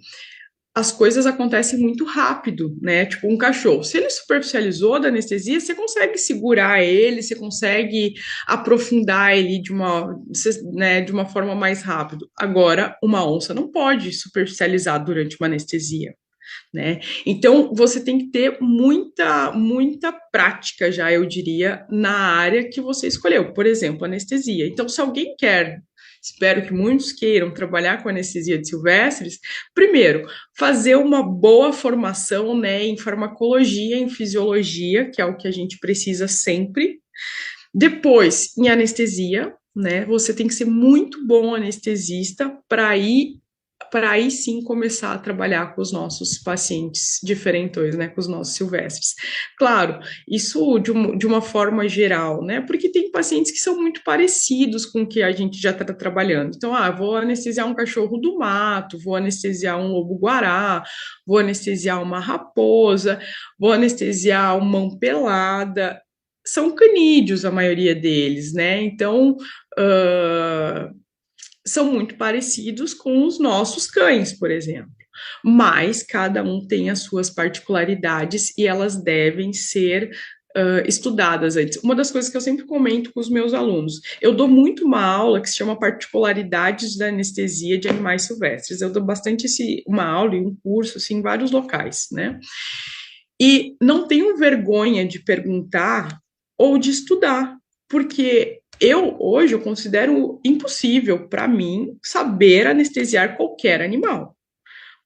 as coisas acontecem muito rápido, né? Tipo um cachorro. Se ele superficializou da anestesia, você consegue segurar ele, você consegue aprofundar ele né, de uma forma mais rápida. Agora, uma onça não pode superficializar durante uma anestesia, né? Então, você tem que ter muita prática já, eu diria, na área que você escolheu. Por exemplo, anestesia. Então, se alguém quer, espero que muitos queiram trabalhar com anestesia de silvestres, primeiro, fazer uma boa formação, né, em farmacologia, em fisiologia, que é o que a gente precisa sempre. Depois, em anestesia, né, você tem que ser muito bom anestesista para aí sim começar a trabalhar com os nossos pacientes diferentões, né, com os nossos silvestres. Claro, isso de uma forma geral, né, porque tem pacientes que são muito parecidos com o que a gente já está trabalhando. Então, vou anestesiar um cachorro do mato, vou anestesiar um lobo-guará, vou anestesiar uma raposa, vou anestesiar uma mão pelada. São canídeos a maioria deles, né, então... são muito parecidos com os nossos cães, por exemplo. Mas cada um tem as suas particularidades e elas devem ser estudadas antes. Uma das coisas que eu sempre comento com os meus alunos, eu dou muito uma aula que se chama Particularidades da Anestesia de Animais Silvestres. Eu dou bastante uma aula e um curso assim, em vários locais, né? E não tenho vergonha de perguntar ou de estudar, porque hoje eu considero impossível para mim saber anestesiar qualquer animal,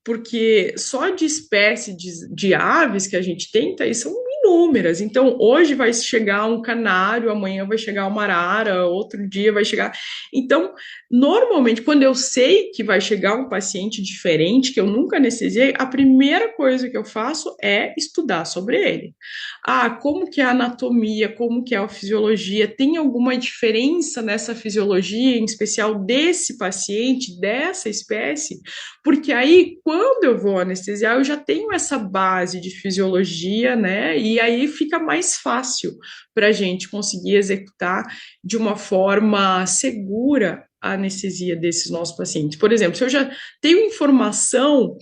porque só de espécie de aves que a gente tem, tá, são inúmeras. Então, hoje vai chegar um canário, amanhã vai chegar uma arara, outro dia vai chegar. Então, normalmente, quando eu sei que vai chegar um paciente diferente, que eu nunca anestesiei, a primeira coisa que eu faço é estudar sobre ele. Como que é a anatomia, como que é a fisiologia, tem alguma diferença nessa fisiologia, em especial desse paciente, dessa espécie? Porque aí, quando eu vou anestesiar, eu já tenho essa base de fisiologia, né? E aí fica mais fácil para a gente conseguir executar de uma forma segura a anestesia desses nossos pacientes. Por exemplo, se eu já tenho informação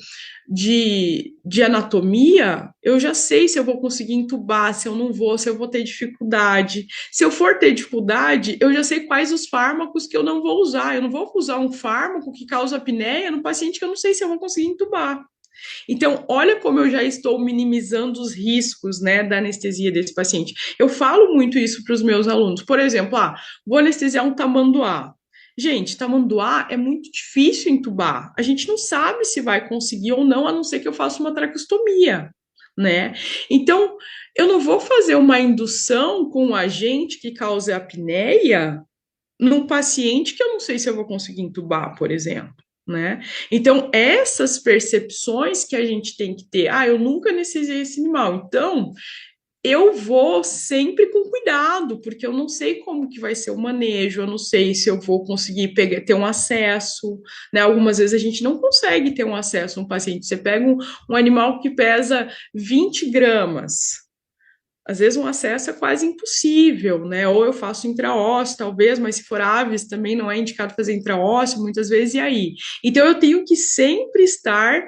de anatomia, eu já sei se eu vou conseguir entubar, se eu não vou, se eu vou ter dificuldade. Se eu for ter dificuldade, eu já sei quais os fármacos que eu não vou usar. Eu não vou usar um fármaco que causa apneia no paciente que eu não sei se eu vou conseguir entubar. Então, olha como eu já estou minimizando os riscos, né, da anestesia desse paciente. Eu falo muito isso para os meus alunos. Por exemplo, vou anestesiar um tamanduá. Gente, tamanduá é muito difícil entubar. A gente não sabe se vai conseguir ou não, a não ser que eu faça uma traqueostomia, né? Então, eu não vou fazer uma indução com um agente que cause apneia num paciente que eu não sei se eu vou conseguir entubar, por exemplo. Né? Então, essas percepções que a gente tem que ter, eu nunca anestesiei esse animal, então eu vou sempre com cuidado, porque eu não sei como que vai ser o manejo, eu não sei se eu vou conseguir ter um acesso, né? Algumas vezes a gente não consegue ter um acesso a um paciente. Você pega um animal que pesa 20 gramas, às vezes um acesso é quase impossível, né? Ou eu faço intraósseo, talvez, mas se for aves também não é indicado fazer intraósseo, muitas vezes, e aí? Então eu tenho que sempre estar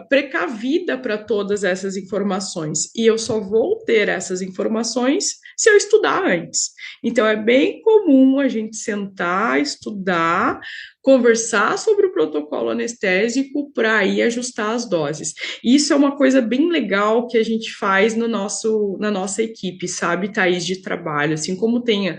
precavida para todas essas informações, e eu só vou ter essas informações se eu estudar antes. Então é bem comum a gente sentar, estudar, conversar sobre o protocolo anestésico para aí ajustar as doses. Isso é uma coisa bem legal que a gente faz na nossa equipe, sabe, Thaís, de trabalho, assim como tenha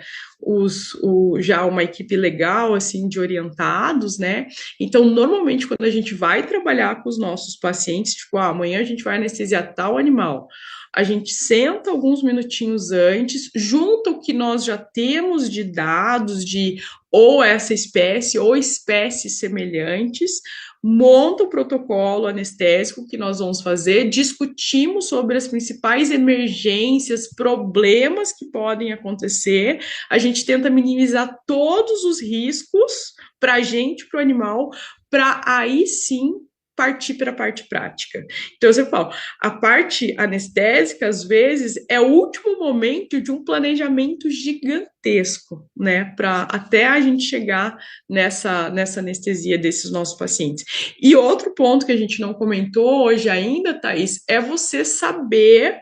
já uma equipe legal, assim, de orientados, né? Então, normalmente, quando a gente vai trabalhar com os nossos pacientes, tipo, amanhã a gente vai anestesiar tal animal, a gente senta alguns minutinhos antes, junta o que nós já temos de dados de ou essa espécie ou espécies semelhantes, monta o protocolo anestésico que nós vamos fazer, discutimos sobre as principais emergências, problemas que podem acontecer, a gente tenta minimizar todos os riscos para a gente, para o animal, para aí sim partir para a parte prática. Então, você fala, a parte anestésica, às vezes, é o último momento de um planejamento gigantesco, né, para até a gente chegar nessa anestesia desses nossos pacientes. E outro ponto que a gente não comentou hoje ainda, Thaís, é você saber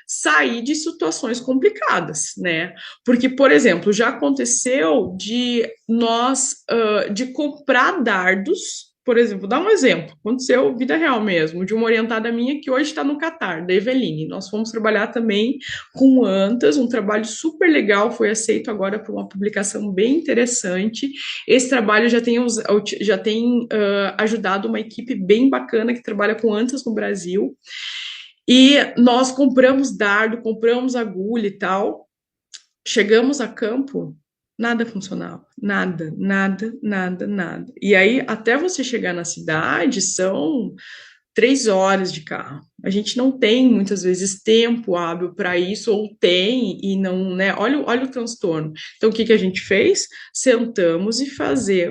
sair de situações complicadas, né? Porque, por exemplo, já aconteceu de nós de comprar dardos, por exemplo, vou dar um exemplo, aconteceu vida real mesmo, de uma orientada minha que hoje está no Catar, da Eveline. Nós fomos trabalhar também com antas, um trabalho super legal, foi aceito agora por uma publicação bem interessante. Esse trabalho já tem ajudado uma equipe bem bacana que trabalha com antas no Brasil. E nós compramos dardo, compramos agulha e tal. Chegamos a campo, nada funcionava. Nada, nada, nada, nada. E aí, até você chegar na cidade, são 3 horas de carro. A gente não tem muitas vezes tempo hábil para isso, ou tem e não, né? Olha o transtorno. Então, o que a gente fez? Sentamos e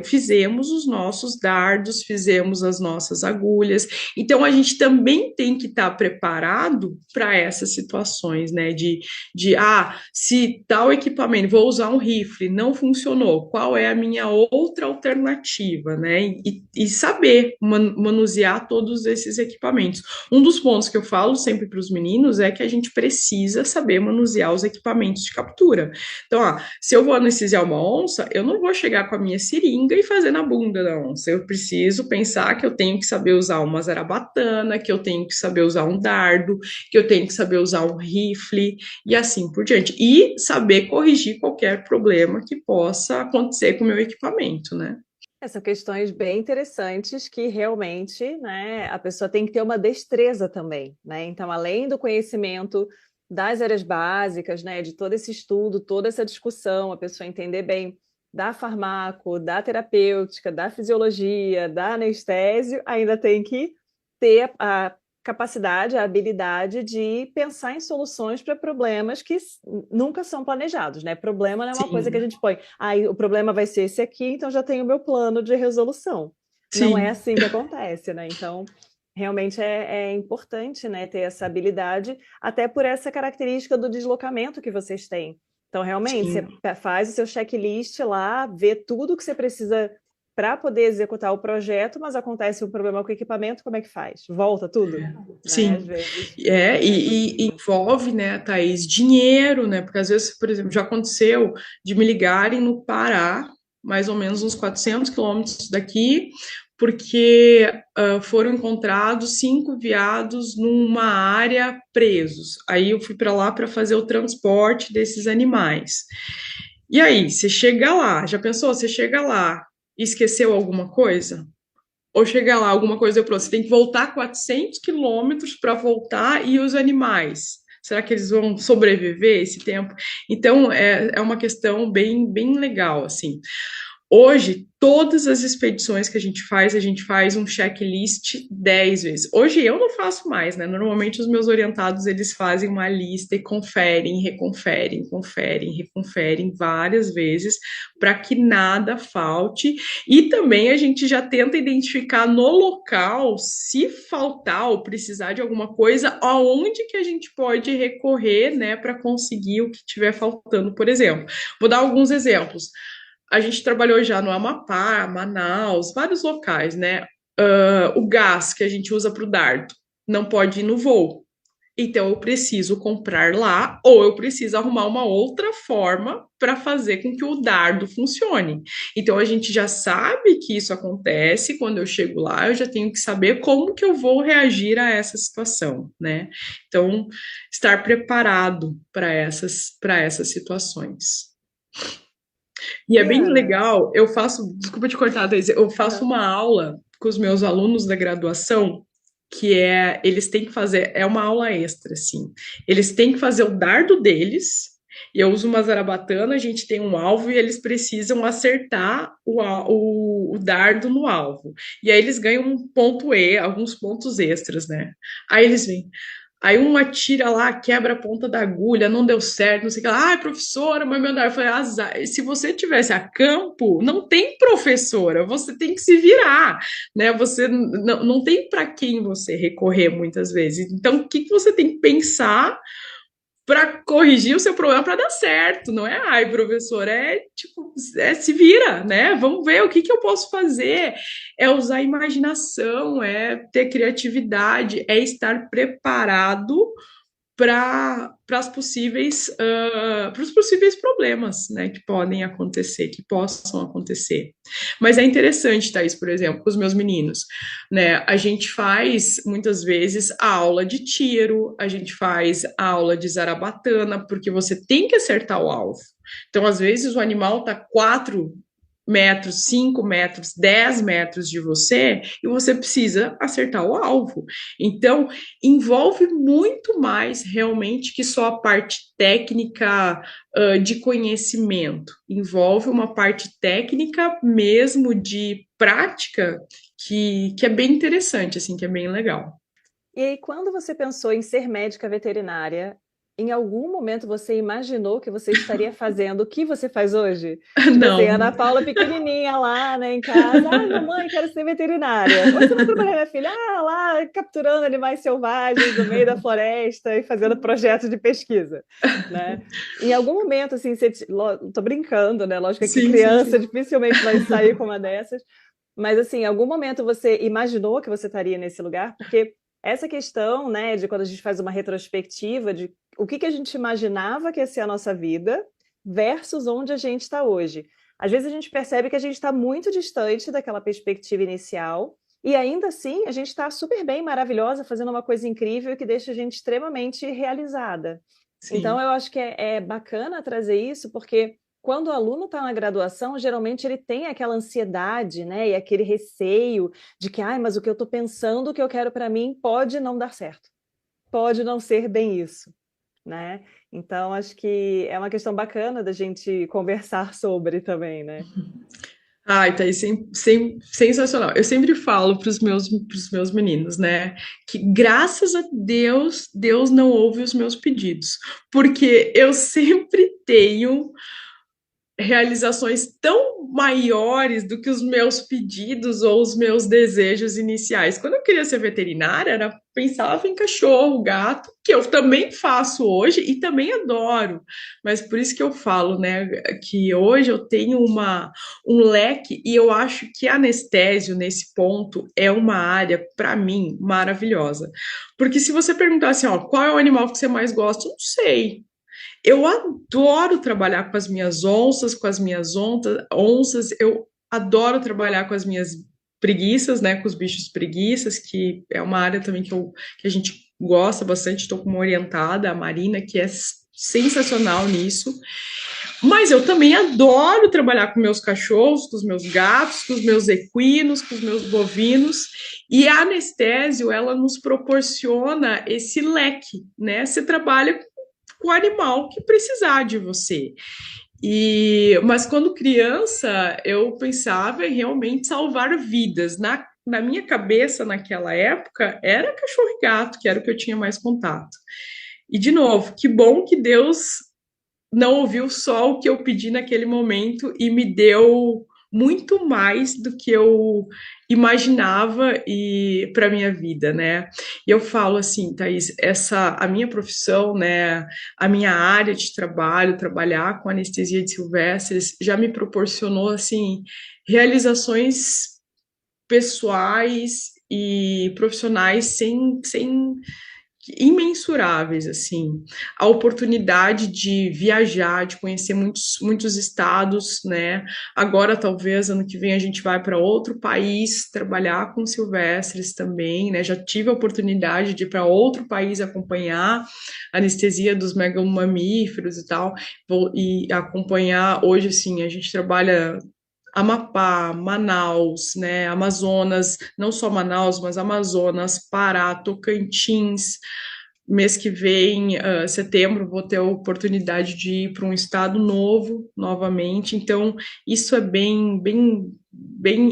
fizemos os nossos dardos, fizemos as nossas agulhas. Então, a gente também tem que estar preparado para essas situações, né? Se tal equipamento, vou usar um rifle, não funcionou, qual é a minha outra alternativa, né? E saber manusear todos esses equipamentos. Um dos pontos que eu falo sempre para os meninos é que a gente precisa saber manusear os equipamentos de captura. Então, se eu vou anestesiar uma onça, eu não vou chegar com a minha seringa e fazer na bunda da onça. Eu preciso pensar que eu tenho que saber usar uma zarabatana, que eu tenho que saber usar um dardo, que eu tenho que saber usar um rifle e assim por diante. E saber corrigir qualquer problema que possa acontecer com o meu equipamento, né?
São questões bem interessantes que realmente, né, a pessoa tem que ter uma destreza também, né? Então, além do conhecimento das áreas básicas, né, de todo esse estudo, toda essa discussão, a pessoa entender bem da farmaco, da terapêutica, da fisiologia, da anestésio, ainda tem que ter a capacidade, a habilidade de pensar em soluções para problemas que nunca são planejados, né? Problema não é uma coisa que a
Sim,
gente põe, o problema vai ser esse aqui, então já tenho o meu plano de resolução. Não é
sim,
assim que acontece, né? Então, realmente é importante, né, ter essa habilidade, até por essa característica do deslocamento que vocês têm. Então, realmente,
sim.
você faz o seu checklist lá, vê tudo que você precisa para poder executar o projeto, mas acontece um problema com o equipamento, como é que faz? Volta tudo? Né? Às
Sim,
vezes é
e
possível.
envolve, né, Thaís, dinheiro, né, porque às vezes, por exemplo, já aconteceu de me ligarem no Pará, mais ou menos uns 400 quilômetros daqui, porque foram encontrados 5 veados numa área presos. Aí eu fui para lá para fazer o transporte desses animais. E aí, você chega lá, já pensou? Você chega lá e esqueceu alguma coisa? Ou chegar lá, alguma coisa deu pronto, você tem que voltar 400 quilômetros para voltar e os animais? Será que eles vão sobreviver esse tempo? Então, é uma questão bem, bem legal, assim. Hoje, todas as expedições que a gente faz um checklist 10 vezes. Hoje eu não faço mais, né? Normalmente os meus orientados, eles fazem uma lista e conferem, reconferem, conferem, reconferem várias vezes para que nada falte. E também a gente já tenta identificar no local, se faltar ou precisar de alguma coisa, aonde que a gente pode recorrer, né, para conseguir o que estiver faltando, por exemplo. Vou dar alguns exemplos. A gente trabalhou já no Amapá, Manaus, vários locais, né? O gás que a gente usa para o dardo não pode ir no voo. Então eu preciso comprar lá ou eu preciso arrumar uma outra forma para fazer com que o dardo funcione. Então a gente já sabe que isso acontece, quando eu chego lá, eu já tenho que saber como que eu vou reagir a essa situação, né? Então, estar preparado para essas situações. E é bem
Liana,
legal, desculpa te cortar, Daisy, eu faço
não.
uma aula com os meus alunos da graduação que é, eles têm que fazer, é uma aula extra, assim, eles têm que fazer o dardo deles, e eu uso uma zarabatana, a gente tem um alvo e eles precisam acertar o dardo no alvo. E aí eles ganham um ponto E, alguns pontos extras, né? Aí eles vêm, aí uma tira lá, quebra a ponta da agulha, não deu certo, não sei o que lá. Ai, professora, mas meu Deus. Eu falei, azar. Se você tivesse a campo, não tem professora, você tem que se virar, né? Você não tem para quem você recorrer muitas vezes. Então, o que, que você tem que pensar para corrigir o seu problema para dar certo, não é? Ai, professor, é tipo, se vira, né? Vamos ver o que, que eu posso fazer. É usar a imaginação, é ter criatividade, é estar preparado para os possíveis problemas, né, que podem acontecer, que possam acontecer. Mas é interessante, Thaís, por exemplo, com os meus meninos, né, a gente faz muitas vezes a aula de tiro, a gente faz a aula de zarabatana, porque você tem que acertar o alvo. Então, às vezes, o animal está 4 metros, 5 metros, 10 metros de você e você precisa acertar o alvo. Então, envolve muito mais realmente que só a parte técnica de conhecimento. Envolve uma parte técnica mesmo de prática que é bem interessante, assim, que é bem legal.
E aí, quando você pensou em ser médica veterinária, em algum momento você imaginou que você estaria fazendo o que você faz hoje? Tipo assim,
Não,
Ana Paula pequenininha lá, né, em casa. Ai, mamãe, quero ser veterinária. Onde você vai trabalhar, minha filha? Ah, lá, capturando animais selvagens no meio da floresta e fazendo projetos de pesquisa, né? Em algum momento, assim, tô brincando, né? Lógico que
sim, sim, sim.
criança dificilmente vai sair com uma dessas. Mas, assim, em algum momento você imaginou que você estaria nesse lugar? Porque essa questão, né, de quando a gente faz uma retrospectiva de o que que a gente imaginava que ia ser a nossa vida versus onde a gente está hoje. Às vezes a gente percebe que a gente está muito distante daquela perspectiva inicial e ainda assim a gente está super bem, maravilhosa, fazendo uma coisa incrível que deixa a gente extremamente realizada. Então
Sim.
eu acho que é bacana trazer isso porque quando o aluno está na graduação, geralmente ele tem aquela ansiedade, né, e aquele receio de que, ai, mas o que eu estou pensando que eu quero para mim pode não dar certo, pode não ser bem isso, né? Então, acho que é uma questão bacana da gente conversar sobre também, né?
Ai, Thaís, sensacional. Eu sempre falo pros meus meninos, né, que graças a Deus, Deus não ouve os meus pedidos, porque eu sempre tenho realizações tão maiores do que os meus pedidos ou os meus desejos iniciais. Quando eu queria ser veterinária, pensava em cachorro, gato, que eu também faço hoje e também adoro. Mas por isso que eu falo, né, que hoje eu tenho um leque e eu acho que anestésio nesse ponto é uma área para mim maravilhosa. Porque se você perguntar assim, ó, qual é o animal que você mais gosta? Eu não sei. Eu adoro trabalhar com as minhas onças, com as minhas onças. Eu adoro trabalhar com as minhas preguiças, né? Com os bichos preguiças, que é uma área também que a gente gosta bastante. Estou com uma orientada, a Marina, que é sensacional nisso. Mas eu também adoro trabalhar com meus cachorros, com os meus gatos, com os meus equinos, com os meus bovinos. E a anestésio, ela nos proporciona esse leque, né? Você trabalha com o animal que precisar de você. Mas quando criança, eu pensava em realmente salvar vidas. Na minha cabeça, naquela época, era cachorro e gato, que era o que eu tinha mais contato. E, de novo, que bom que Deus não ouviu só o que eu pedi naquele momento e me deu muito mais do que eu imaginava e para minha vida, né? E eu falo assim, Thaís, a minha profissão, né, a minha área de trabalho, trabalhar com anestesia de silvestres, já me proporcionou assim realizações pessoais e profissionais sem imensuráveis, assim, a oportunidade de viajar, de conhecer muitos estados, né? Agora, talvez, ano que vem a gente vai para outro país trabalhar com silvestres também, né? Já tive a oportunidade de ir para outro país acompanhar a anestesia dos megamamíferos e tal, e acompanhar, hoje, assim, a gente trabalha Amapá, Manaus, né, Amazonas, não só Manaus, mas Amazonas, Pará, Tocantins. Mês que vem, setembro, vou ter a oportunidade de ir para um estado novo novamente. Então, isso é bem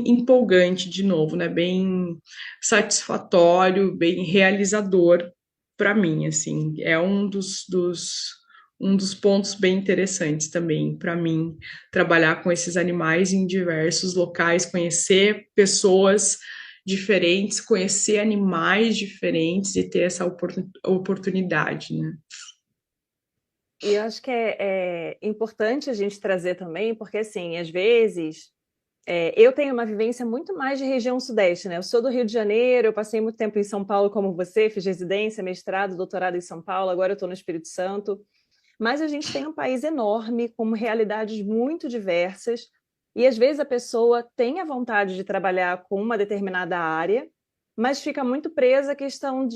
empolgante de novo, né? Bem satisfatório, bem realizador para mim, assim. É um dos pontos bem interessantes também para mim trabalhar com esses animais em diversos locais, conhecer pessoas diferentes, conhecer animais diferentes e ter essa oportunidade, né?
E eu acho que é importante a gente trazer também, porque assim, às vezes eu tenho uma vivência muito mais de região sudeste, né? Eu sou do Rio de Janeiro, eu passei muito tempo em São Paulo como você, fiz residência, mestrado, doutorado em São Paulo, agora eu estou no Espírito Santo. Mas a gente tem um país enorme, com realidades muito diversas, e às vezes a pessoa tem a vontade de trabalhar com uma determinada área, mas fica muito presa à questão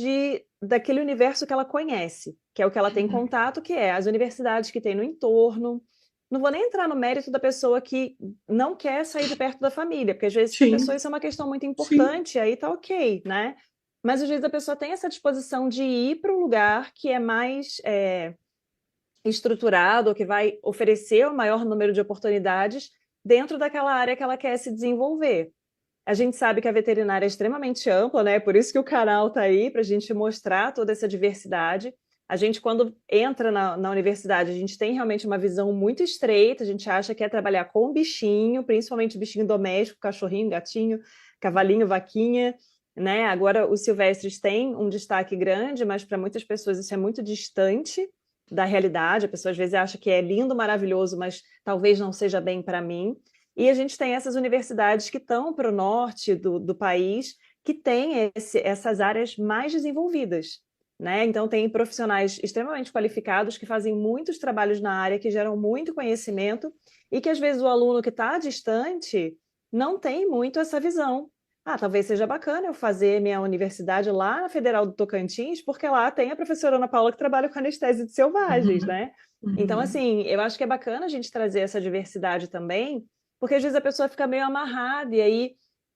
daquele universo que ela conhece, que é o que ela tem contato, que é as universidades que tem no entorno. Não vou nem entrar no mérito da pessoa que não quer sair de perto da família, porque às vezes para a pessoa
Sim,
isso é uma questão muito
sim,
importante, aí tá ok, né? Mas às vezes a pessoa tem essa disposição de ir para um lugar que é mais estruturado, ou que vai oferecer o maior número de oportunidades dentro daquela área que ela quer se desenvolver. A gente sabe que a veterinária é extremamente ampla, né? Por isso que o canal está aí, para a gente mostrar toda essa diversidade. A gente, quando entra na universidade, a gente tem realmente uma visão muito estreita, a gente acha que é trabalhar com bichinho, principalmente bichinho doméstico, cachorrinho, gatinho, cavalinho, vaquinha, né? Agora, os silvestres têm um destaque grande, mas para muitas pessoas isso é muito distante da realidade. A pessoa às vezes acha que é lindo, maravilhoso, mas talvez não seja bem para mim. E a gente tem essas universidades que estão para o norte do país, que têm essas áreas mais desenvolvidas, né? Então, tem profissionais extremamente qualificados que fazem muitos trabalhos na área, que geram muito conhecimento, e que às vezes o aluno que está distante não tem muito essa visão. Ah, talvez seja bacana eu fazer minha universidade lá na Federal do Tocantins, porque lá tem a professora Ana Paula que trabalha com anestesia de selvagens,
uhum,
né? Então,
uhum.
assim, eu acho que é bacana a gente trazer essa diversidade também, porque às vezes a pessoa fica meio amarrada, e aí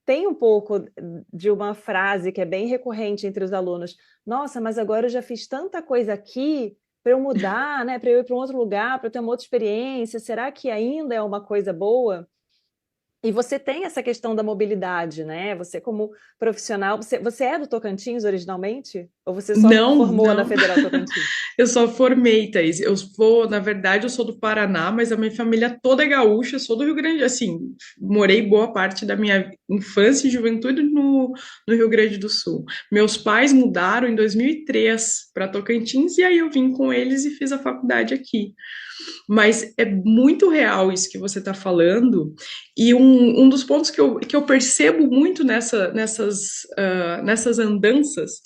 tem um pouco de uma frase que é bem recorrente entre os alunos: nossa, mas agora eu já fiz tanta coisa aqui para eu mudar, né? Para eu ir para um outro lugar, para eu ter uma outra experiência, será que ainda é uma coisa boa? E você tem essa questão da mobilidade, né? Você, como profissional, você é do Tocantins originalmente? Ou você só
Não,
formou na
não.
Federal Tocantins?
Eu só formei, Thaís. Na verdade, eu sou do Paraná, mas a minha família toda é gaúcha, eu sou do Rio Grande, assim, morei boa parte da minha infância e juventude no Rio Grande do Sul. Meus pais mudaram em 2003 para Tocantins e aí eu vim com eles e fiz a faculdade aqui. Mas é muito real isso que você está falando, e um dos pontos que eu percebo muito nessas andanças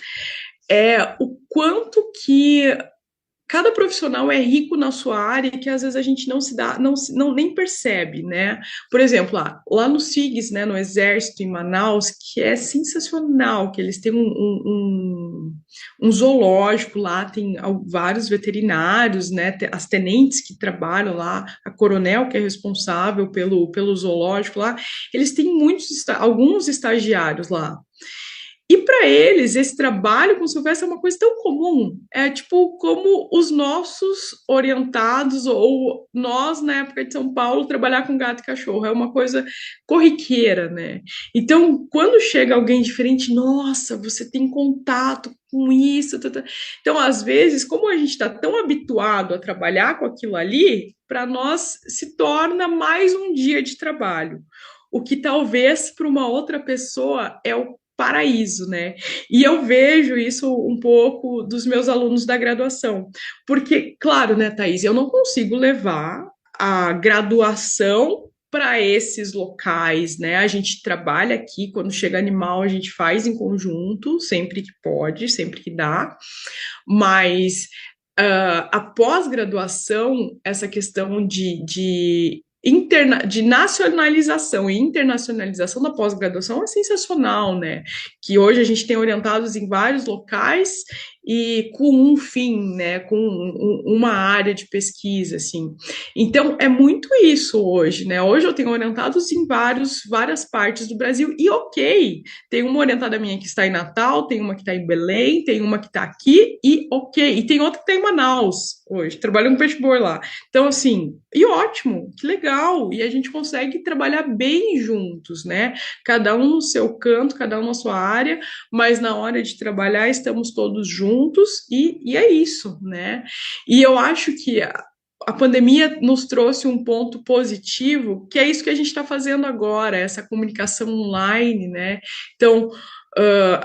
é o quanto que cada profissional é rico na sua área e que às vezes a gente não se dá, não nem percebe, né? Por exemplo, lá no SIGS, né, no Exército, em Manaus, que é sensacional, que eles têm um zoológico lá, tem vários veterinários, né, as tenentes que trabalham lá, a coronel que é responsável pelo zoológico lá, eles têm alguns estagiários lá. E para eles, esse trabalho com silvestre é uma coisa tão comum. É tipo como os nossos orientados, ou nós, na época de São Paulo, trabalhar com gato e cachorro. É uma coisa corriqueira, né? Então, quando chega alguém diferente, nossa, você tem contato com isso. Tá, tá. Então, às vezes, como a gente está tão habituado a trabalhar com aquilo ali, para nós se torna mais um dia de trabalho. O que talvez para uma outra pessoa é o paraíso, né? E eu vejo isso um pouco dos meus alunos da graduação, porque, claro, né, Thaís, eu não consigo levar a graduação para esses locais, né? A gente trabalha aqui, quando chega animal, a gente faz em conjunto, sempre que pode, sempre que dá, mas a pós-graduação, essa questão de nacionalização e internacionalização da pós-graduação é sensacional, né? Que hoje a gente tem orientados em vários locais e com um fim, né, com uma área de pesquisa, assim. Então, é muito isso hoje, né? Hoje eu tenho orientados em várias partes do Brasil, e ok, tem uma orientada minha que está em Natal, tem uma que está em Belém, tem uma que está aqui, e ok, e tem outra que está em Manaus hoje, trabalhando no Petibor lá. Então, assim, e ótimo, que legal, e a gente consegue trabalhar bem juntos, né? Cada um no seu canto, cada um na sua área, mas na hora de trabalhar estamos todos juntos e é isso, né? E eu acho que a pandemia nos trouxe um ponto positivo, que é isso que a gente está fazendo agora, essa comunicação online, né? Então,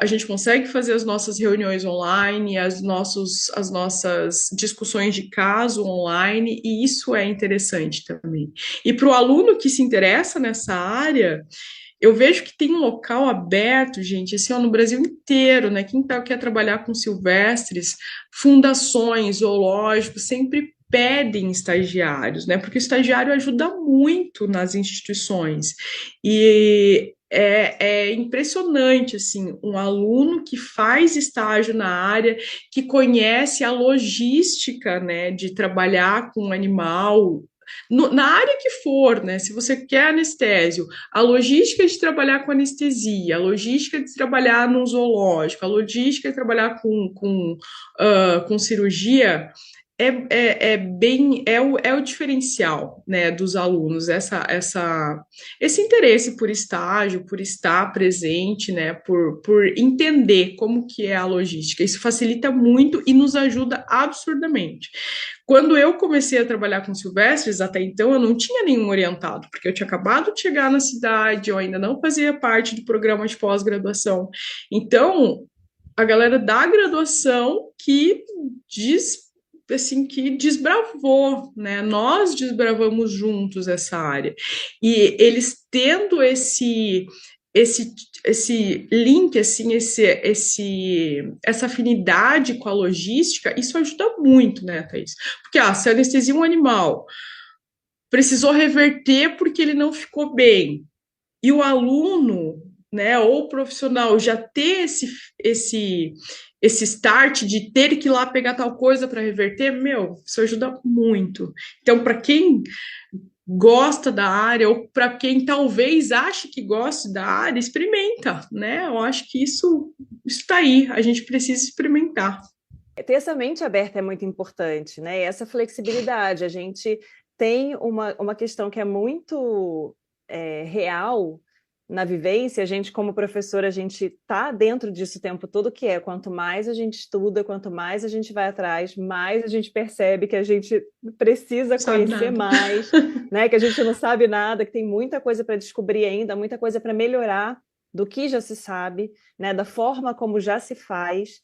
a gente consegue fazer as nossas reuniões online, as nossas discussões de caso online, e isso é interessante também. E para o aluno que se interessa nessa área, eu vejo que tem um local aberto, gente, assim, ó, no Brasil inteiro, né? Quer trabalhar com silvestres, fundações, zoológicos, sempre pedem estagiários, né? Porque o estagiário ajuda muito nas instituições. E é impressionante, assim, um aluno que faz estágio na área, que conhece a logística, né, de trabalhar com um animal, na área que for, né? Se você quer anestésio, a logística de trabalhar com anestesia, a logística de trabalhar no zoológico, a logística de trabalhar com cirurgia, é o diferencial, né, dos alunos, esse interesse por estágio, por estar presente, né, por entender como que é a logística. Isso facilita muito e nos ajuda absurdamente. Quando eu comecei a trabalhar com silvestres, até então eu não tinha nenhum orientado, porque eu tinha acabado de chegar na cidade, eu ainda não fazia parte do programa de pós-graduação. Então, a galera da graduação que desbravou, né? Nós desbravamos juntos essa área. E eles tendo esse esse link, assim, essa afinidade com a logística, isso ajuda muito, né, Thaís? Porque, se anestesia um animal, precisou reverter porque ele não ficou bem, e o aluno, né, ou o profissional já ter esse start de ter que ir lá pegar tal coisa para reverter, meu, isso ajuda muito. Então, para quem gosta da área, ou para quem talvez ache que goste da área, experimenta, né? Eu acho que isso está aí, a gente precisa experimentar.
Ter essa mente aberta é muito importante, né? E essa flexibilidade. A gente tem uma questão que é muito real na vivência. A gente, como professora, a gente está dentro disso o tempo todo, que é quanto mais a gente estuda, quanto mais a gente vai atrás, mais a gente percebe que a gente precisa
Sabe
conhecer
nada.
mais, né? Que a gente não sabe nada, que tem muita coisa para descobrir ainda, muita coisa para melhorar do que já se sabe, né? Da forma como já se faz.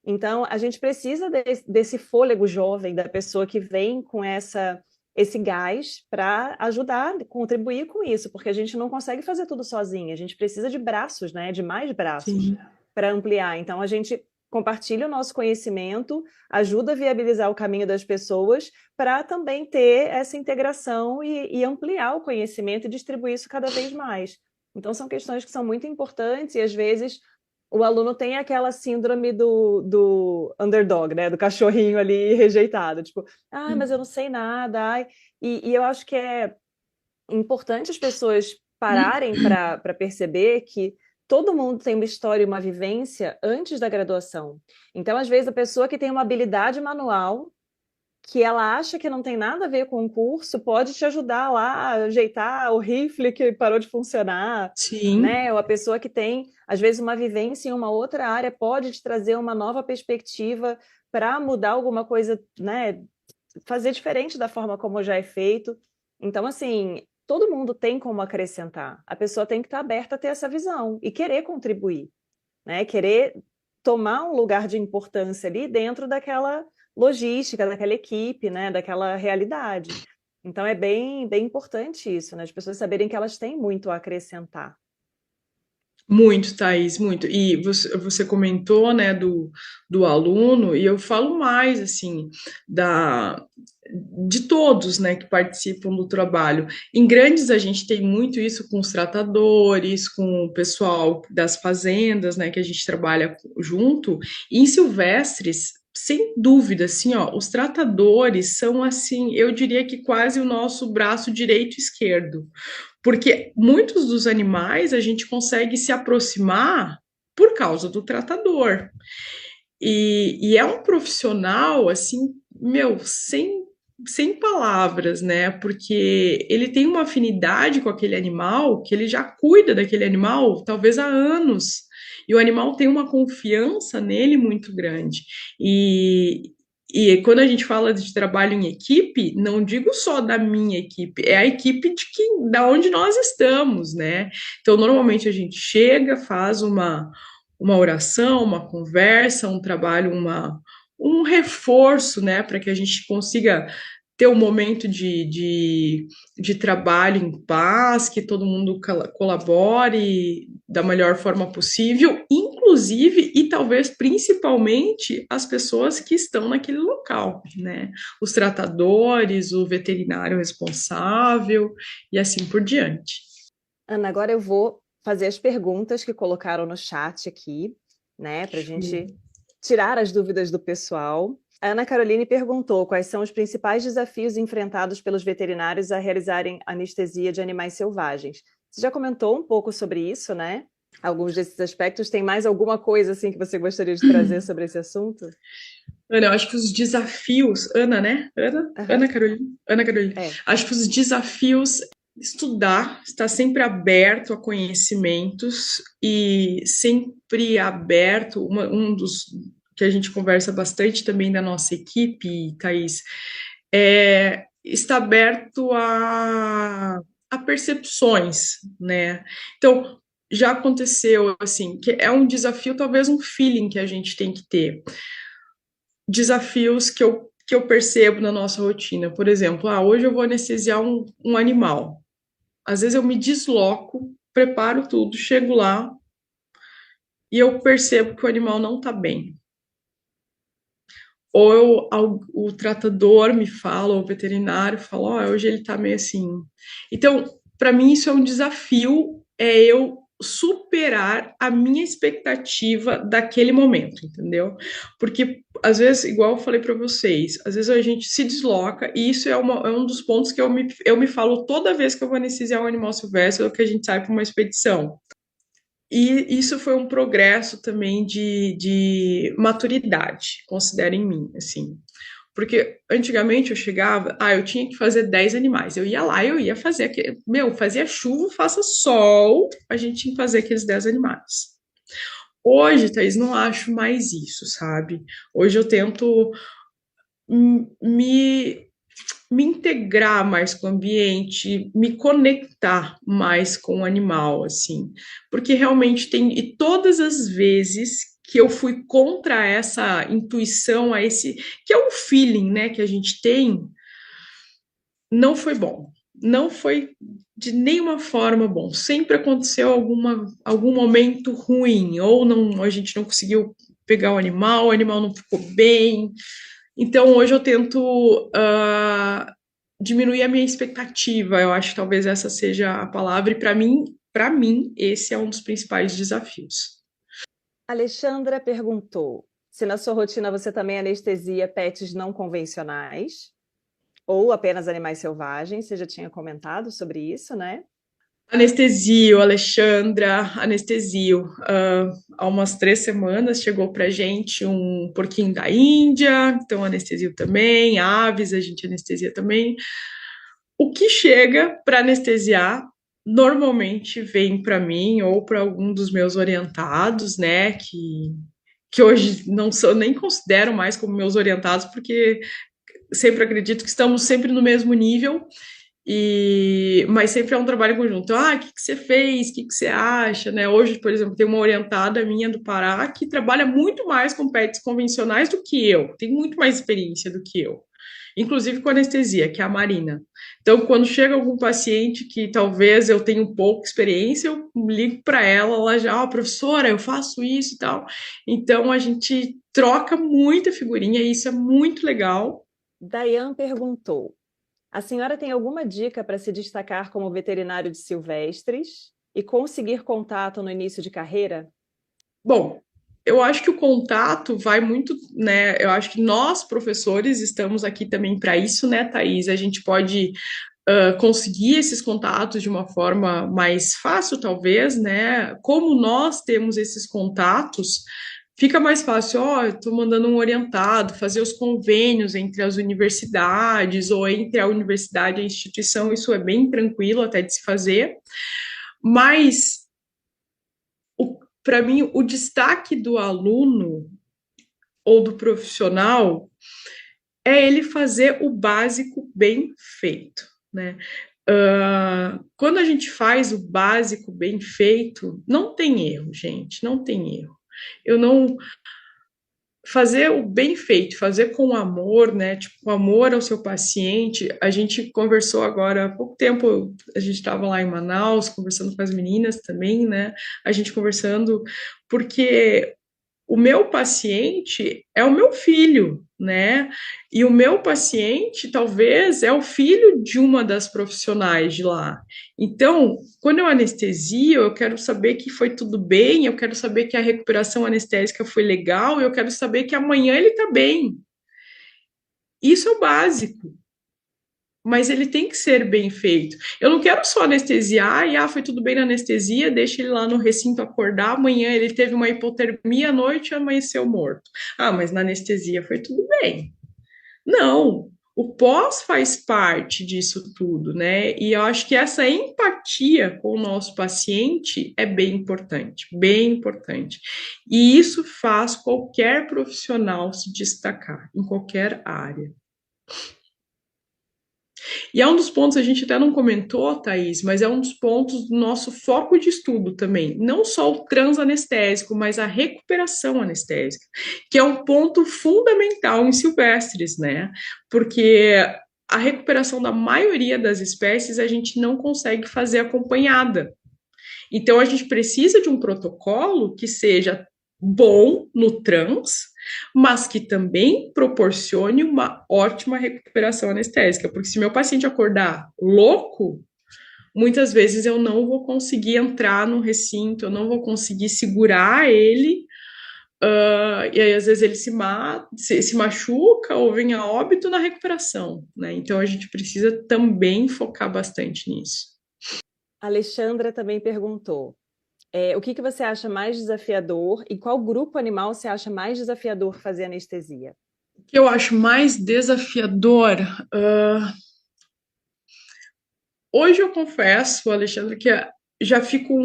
Então, a gente precisa desse fôlego jovem, da pessoa que vem com esse gás para ajudar, contribuir com isso, porque a gente não consegue fazer tudo sozinha, a gente precisa de braços, né? De mais braços
Sim.
para ampliar. Então, a gente compartilha o nosso conhecimento, ajuda a viabilizar o caminho das pessoas para também ter essa integração e ampliar o conhecimento e distribuir isso cada vez mais. Então, são questões que são muito importantes e, às vezes, o aluno tem aquela síndrome do underdog, né? Do cachorrinho ali rejeitado. Tipo, mas eu não sei nada. Ai. E eu acho que é importante as pessoas pararem para perceber que todo mundo tem uma história e uma vivência antes da graduação. Então, às vezes, a pessoa que tem uma habilidade manual que ela acha que não tem nada a ver com o curso, pode te ajudar lá a ajeitar o rifle que parou de funcionar,
Sim.
né? Ou a pessoa que tem, às vezes, uma vivência em uma outra área pode te trazer uma nova perspectiva para mudar alguma coisa, né? Fazer diferente da forma como já é feito. Então, assim, todo mundo tem como acrescentar. A pessoa tem que estar aberta a ter essa visão e querer contribuir, né? Querer tomar um lugar de importância ali dentro daquela logística, daquela equipe, né? Daquela realidade. Então é bem importante isso, né? As pessoas saberem que elas têm muito a acrescentar.
Muito, Thaís, muito. E você comentou, né, do aluno, e eu falo mais, assim, da, de todos, né, que participam do trabalho. Em grandes, a gente tem muito isso com os tratadores, com o pessoal das fazendas, né, que a gente trabalha junto. E em silvestres, sem dúvida, assim, ó, os tratadores são, assim, eu diria que quase o nosso braço direito e esquerdo, porque muitos dos animais a gente consegue se aproximar por causa do tratador. E é um profissional, assim, meu, sem palavras, né? Porque ele tem uma afinidade com aquele animal, que ele já cuida daquele animal, talvez há anos. E o animal tem uma confiança nele muito grande. E, e quando a gente fala de trabalho em equipe, não digo só da minha equipe, é a equipe da onde nós estamos, né? Então, normalmente a gente chega, faz uma oração, uma conversa, um trabalho, um reforço, né, para que a gente consiga ter um momento de trabalho em paz, que todo mundo colabore da melhor forma possível, inclusive e talvez principalmente as pessoas que estão naquele local, né? Os tratadores, o veterinário responsável e assim por diante.
Ana, agora eu vou fazer as perguntas que colocaram no chat aqui, né, para a gente tirar as dúvidas do pessoal. A Ana Caroline perguntou quais são os principais desafios enfrentados pelos veterinários a realizarem anestesia de animais selvagens. Você já comentou um pouco sobre isso, né? Alguns desses aspectos. Tem mais alguma coisa assim que você gostaria de trazer sobre esse assunto?
Ana, eu acho que os desafios, Ana, né? Ana,
Aham.
Ana Carolina, Ana Carolina.
É.
Acho que os desafios estudar, estar sempre aberto a conhecimentos e sempre aberto, um dos que a gente conversa bastante também da nossa equipe, Thaís, é estar aberto a percepções, né? Então, já aconteceu, assim, que é um desafio, talvez um feeling que a gente tem que ter, desafios que eu percebo na nossa rotina. Por exemplo, hoje eu vou anestesiar um animal. Às vezes eu me desloco, preparo tudo, chego lá e eu percebo que o animal não está bem. Ou o tratador me fala, ou o veterinário fala, hoje ele está meio assim. Então, para mim isso é um desafio, é eu superar a minha expectativa daquele momento, entendeu? Porque às vezes, igual eu falei para vocês, às vezes a gente se desloca e isso é um dos pontos que eu me falo toda vez que eu vou anestesiar um animal silvestre ou que a gente sai para uma expedição. E isso foi um progresso também de maturidade, considero em mim, assim. Porque antigamente eu chegava, eu tinha que fazer 10 animais. Eu ia lá, eu ia fazer aquele. Meu, fazia chuva, faça sol, a gente tinha que fazer aqueles 10 animais. Hoje, Thaís, não acho mais isso, sabe? Hoje eu tento me me integrar mais com o ambiente, me conectar mais com o animal, assim, porque realmente tem, e todas as vezes que eu fui contra essa intuição, a esse, que é um feeling, né, que a gente tem, não foi bom, não foi de nenhuma forma bom, sempre aconteceu algum momento ruim, ou não, a gente não conseguiu pegar o animal não ficou bem, então hoje eu tento diminuir a minha expectativa. Eu acho que talvez essa seja a palavra, e para mim, esse é um dos principais desafios.
Alexandra perguntou se na sua rotina você também anestesia pets não convencionais ou apenas animais selvagens. Você já tinha comentado sobre isso, né?
Anestesio, Alexandra, anestesio. Há umas 3 semanas chegou pra gente um porquinho da Índia, então anestesio também, aves a gente anestesia também. O que chega para anestesiar normalmente vem para mim ou para algum dos meus orientados, né, que hoje não sou, nem considero mais como meus orientados, porque sempre acredito que estamos sempre no mesmo nível, mas sempre é um trabalho conjunto. O que você fez? O que você acha? Né? Hoje, por exemplo, tem uma orientada minha do Pará que trabalha muito mais com pets convencionais do que eu, tem muito mais experiência do que eu. inclusive com anestesia, que é a Marina. Então, quando chega algum paciente que talvez eu tenha um pouco de experiência, eu ligo para ela, ela já, ó, professora, eu faço isso e tal. Então, a gente troca muita figurinha e isso é muito legal.
Dayan perguntou: a senhora tem alguma dica para se destacar como veterinário de silvestres e conseguir contato no início de carreira?
Bom, eu acho que o contato vai muito, né? Eu acho que nós, professores, estamos aqui também para isso, né, Thaís? A gente pode conseguir esses contatos de uma forma mais fácil, talvez, né? Como nós temos esses contatos, fica mais fácil, ó, eu estou mandando um orientado, fazer os convênios entre as universidades ou entre a universidade e a instituição, isso é bem tranquilo até de se fazer, mas para mim o destaque do aluno ou do profissional é ele fazer o básico bem feito, né? Quando a gente faz o básico bem feito, não tem erro, gente, não tem erro. Eu não fazer o bem feito, fazer com amor, né? Tipo, amor ao seu paciente. A gente conversou agora há pouco tempo, a gente estava lá em Manaus conversando com as meninas também, né? A gente conversando porque o meu paciente é o meu filho, né? E o meu paciente, talvez, é o filho de uma das profissionais de lá. Então, quando eu anestesio, eu quero saber que foi tudo bem, eu quero saber que a recuperação anestésica foi legal, eu quero saber que amanhã ele tá bem. Isso é o básico. Mas ele tem que ser bem feito. Eu não quero só anestesiar e, foi tudo bem na anestesia, deixa ele lá no recinto acordar, amanhã ele teve uma hipotermia à noite e amanheceu morto. Mas na anestesia foi tudo bem. Não, o pós faz parte disso tudo, né? E eu acho que essa empatia com o nosso paciente é bem importante, bem importante. E isso faz qualquer profissional se destacar em qualquer área. E é um dos pontos, a gente até não comentou, Thaís, mas é um dos pontos do nosso foco de estudo também. Não só o transanestésico, mas a recuperação anestésica, que é um ponto fundamental em silvestres, né? Porque a recuperação da maioria das espécies a gente não consegue fazer acompanhada. Então, a gente precisa de um protocolo que seja bom no trans, mas que também proporcione uma ótima recuperação anestésica. Porque se meu paciente acordar louco, muitas vezes eu não vou conseguir entrar no recinto, eu não vou conseguir segurar ele, e aí às vezes ele se machuca ou vem a óbito na recuperação, né? Então a gente precisa também focar bastante nisso.
A Alexandra também perguntou: o que você acha mais desafiador e qual grupo animal você acha mais desafiador fazer anestesia?
O que eu acho mais desafiador? Hoje eu confesso, Alexandre, que já fico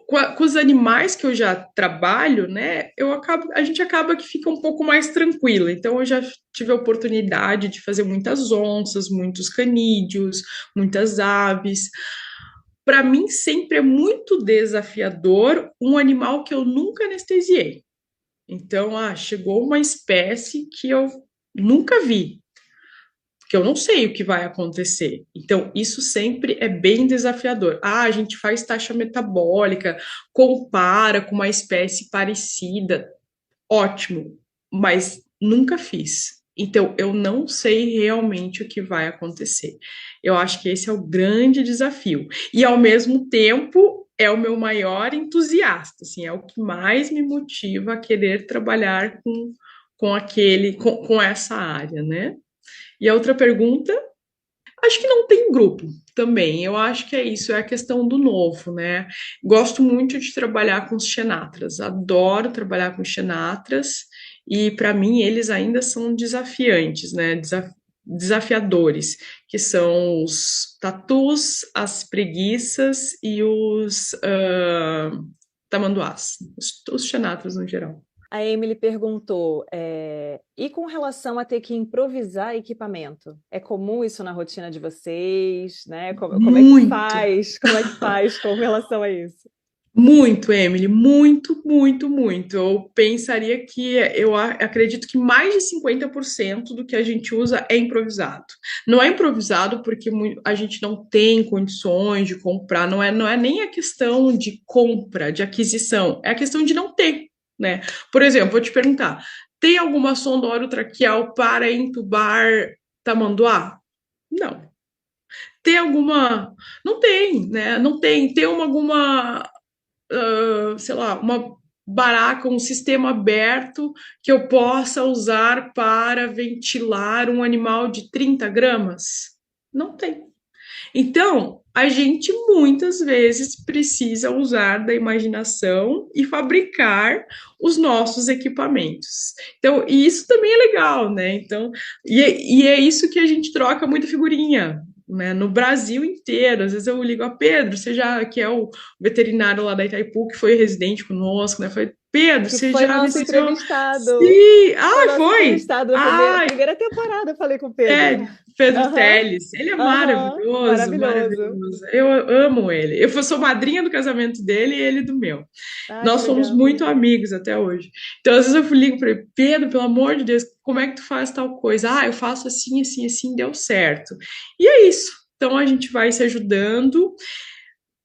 com os animais que eu já trabalho, né? A gente acaba que fica um pouco mais tranquila. Então eu já tive a oportunidade de fazer muitas onças, muitos canídeos, muitas aves. Para mim sempre é muito desafiador um animal que eu nunca anestesiei. Então, chegou uma espécie que eu nunca vi, porque eu não sei o que vai acontecer. Então, isso sempre é bem desafiador. A gente faz taxa metabólica, compara com uma espécie parecida, ótimo, mas nunca fiz. Então, eu não sei realmente o que vai acontecer. Eu acho que esse é o grande desafio. E, ao mesmo tempo, é o meu maior entusiasta, assim, é o que mais me motiva a querer trabalhar com essa área, né? E a outra pergunta, acho que não tem grupo também. Eu acho que é isso, é a questão do novo, né? Gosto muito de trabalhar com os xenatras, adoro trabalhar com xenatras e para mim eles ainda são desafiantes, né? Desafiadores, que são os tatus, as preguiças e os tamanduás, os xenatras no geral.
A Emily perguntou: e com relação a ter que improvisar equipamento? É comum isso na rotina de vocês, né? Como é que
Muito.
faz? Como é que faz com relação a isso?
Muito, Emily, muito, muito, muito. Eu pensaria que acredito que mais de 50% do que a gente usa é improvisado. Não é improvisado porque a gente não tem condições de comprar, não é nem a questão de compra, de aquisição, é a questão de não ter, né? Por exemplo, vou te perguntar: tem alguma sonda orotraqueal para entubar tamanduá? Não. Tem alguma. Não tem, né? Não tem. Tem alguma sei lá, uma baraca, um sistema aberto que eu possa usar para ventilar um animal de 30 gramas? Não tem. Então, a gente muitas vezes precisa usar da imaginação e fabricar os nossos equipamentos. Então, e isso também é legal, né? Então, e é isso que a gente troca muita figurinha. Né, no Brasil inteiro, às vezes eu ligo a Pedro, você já que é o veterinário lá da Itaipu, que foi residente conosco, né? Foi Pedro,
Que
você
foi
já
nosso
necessitou?
entrevistado.
Sim,
Foi
ah,
nosso
foi.
entrevistado da
Ah,
primeira temporada, eu falei com o Pedro.
é, Pedro
Aham,
Teles, ele é
aham,
maravilhoso,
maravilhoso.
maravilhoso. Eu amo ele. Eu sou madrinha do casamento dele e ele do meu.
Ah, que
Nós somos
legal.
muito amigos até hoje. Então, às vezes eu ligo para ele, Pedro, pelo amor de Deus, como é que tu faz tal coisa? Ah, eu faço assim, assim, assim, deu certo. E é isso. Então a gente vai se ajudando.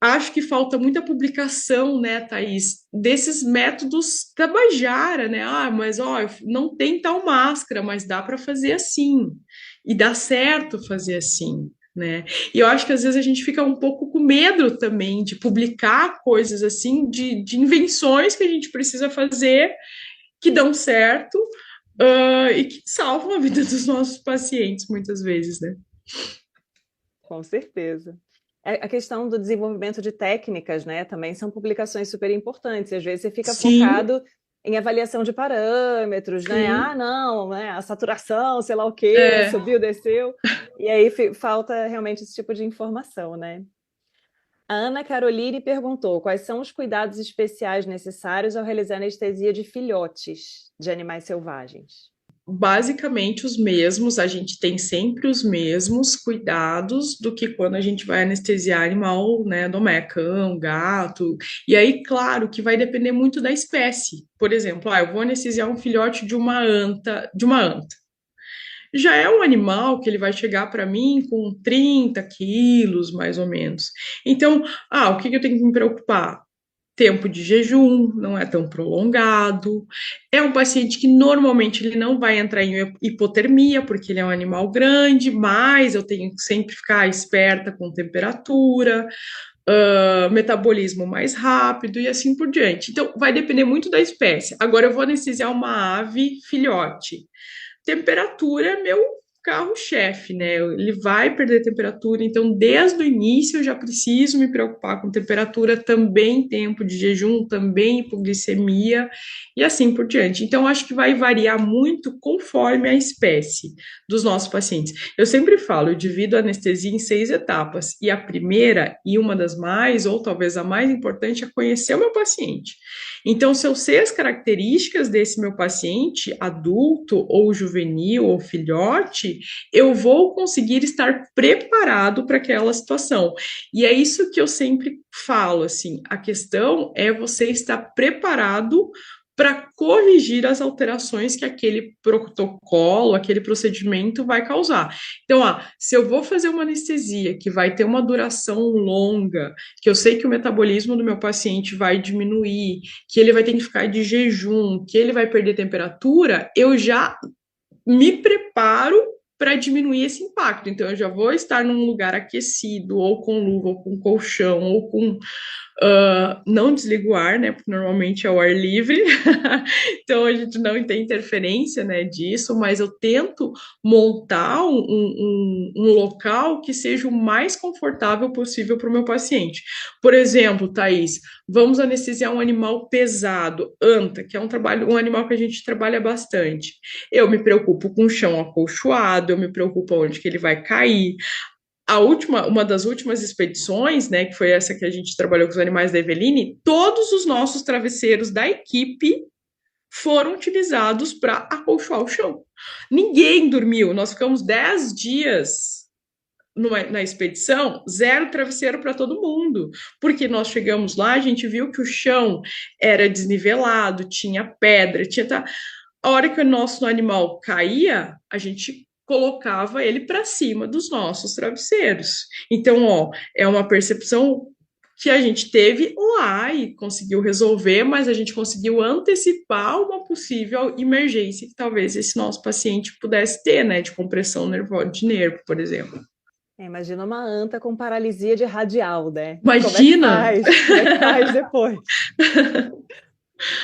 Acho que falta muita publicação, né, Thaís, desses métodos tabajara, né? Ah, mas ó, não tem tal máscara, mas dá para fazer assim. E dá certo fazer assim, né? E eu acho que às vezes a gente fica um pouco com medo também de publicar coisas assim, de invenções que a gente precisa fazer que dão certo, e que salvam a vida dos nossos pacientes muitas vezes, né?
Com certeza. A questão do desenvolvimento de técnicas, né, também são publicações super importantes. Às vezes você fica
Sim,
focado em avaliação de parâmetros, né? Ah,
sim.
não, né? A saturação, sei lá o quê,
É,
subiu, desceu. E aí falta realmente esse tipo de informação, né? A Ana Caroline perguntou quais são os cuidados especiais necessários ao realizar anestesia de filhotes de animais selvagens.
basicamente os mesmos, a gente tem sempre os mesmos cuidados do que quando a gente vai anestesiar animal, né, doméstico, cão, gato. E aí, claro, que vai depender muito da espécie. Por exemplo, eu vou anestesiar um filhote de uma anta. Já é um animal que ele vai chegar para mim com 30 quilos, mais ou menos. Então, o que eu tenho que me preocupar? Tempo de jejum não é tão prolongado. É um paciente que normalmente ele não vai entrar em hipotermia, porque ele é um animal grande, mas eu tenho que sempre ficar esperta com temperatura, metabolismo mais rápido e assim por diante. Então, vai depender muito da espécie. Agora, eu vou anestesiar uma ave filhote. Temperatura é meu carro-chefe, né? Ele vai perder temperatura, então desde o início eu já preciso me preocupar com temperatura, também tempo de jejum, também hipoglicemia e assim por diante. Então acho que vai variar muito conforme a espécie dos nossos pacientes. Eu sempre falo, eu divido a anestesia em 6 etapas e a primeira e uma das mais, ou talvez a mais importante, é conhecer o meu paciente. Então, se eu sei as características desse meu paciente, adulto ou juvenil ou filhote, eu vou conseguir estar preparado para aquela situação. E é isso que eu sempre falo, assim, a questão é você estar preparado para corrigir as alterações que aquele protocolo, aquele procedimento vai causar. Então, se eu vou fazer uma anestesia que vai ter uma duração longa, que eu sei que o metabolismo do meu paciente vai diminuir, que ele vai ter que ficar de jejum, que ele vai perder temperatura, eu já me preparo para diminuir esse impacto. Então, eu já vou estar num lugar aquecido, ou com luva, ou com colchão, ou com não desligo o ar, né? Porque normalmente é o ar livre, então a gente não tem interferência, né, disso, mas eu tento montar um local que seja o mais confortável possível para o meu paciente. Por exemplo, Thaís, vamos anestesiar um animal pesado, anta, que é um animal que a gente trabalha bastante. Eu me preocupo com o chão acolchoado, eu me preocupo onde que ele vai cair, uma das últimas expedições, né, que foi essa que a gente trabalhou com os animais da Eveline, todos os nossos travesseiros da equipe foram utilizados para acolchoar o chão. Ninguém dormiu. Nós ficamos 10 dias na expedição, zero travesseiro para todo mundo, porque nós chegamos lá, a gente viu que o chão era desnivelado, tinha pedra, a hora que o nosso animal caía, a gente colocava ele para cima dos nossos travesseiros. Então, ó, é uma percepção que a gente teve lá e conseguiu resolver, mas a gente conseguiu antecipar uma possível emergência que talvez esse nosso paciente pudesse ter, né, de compressão nervosa de nervo, por exemplo.
Imagina uma anta com paralisia de radial, né? Como é que
Imagina!
faz? Como é que faz depois?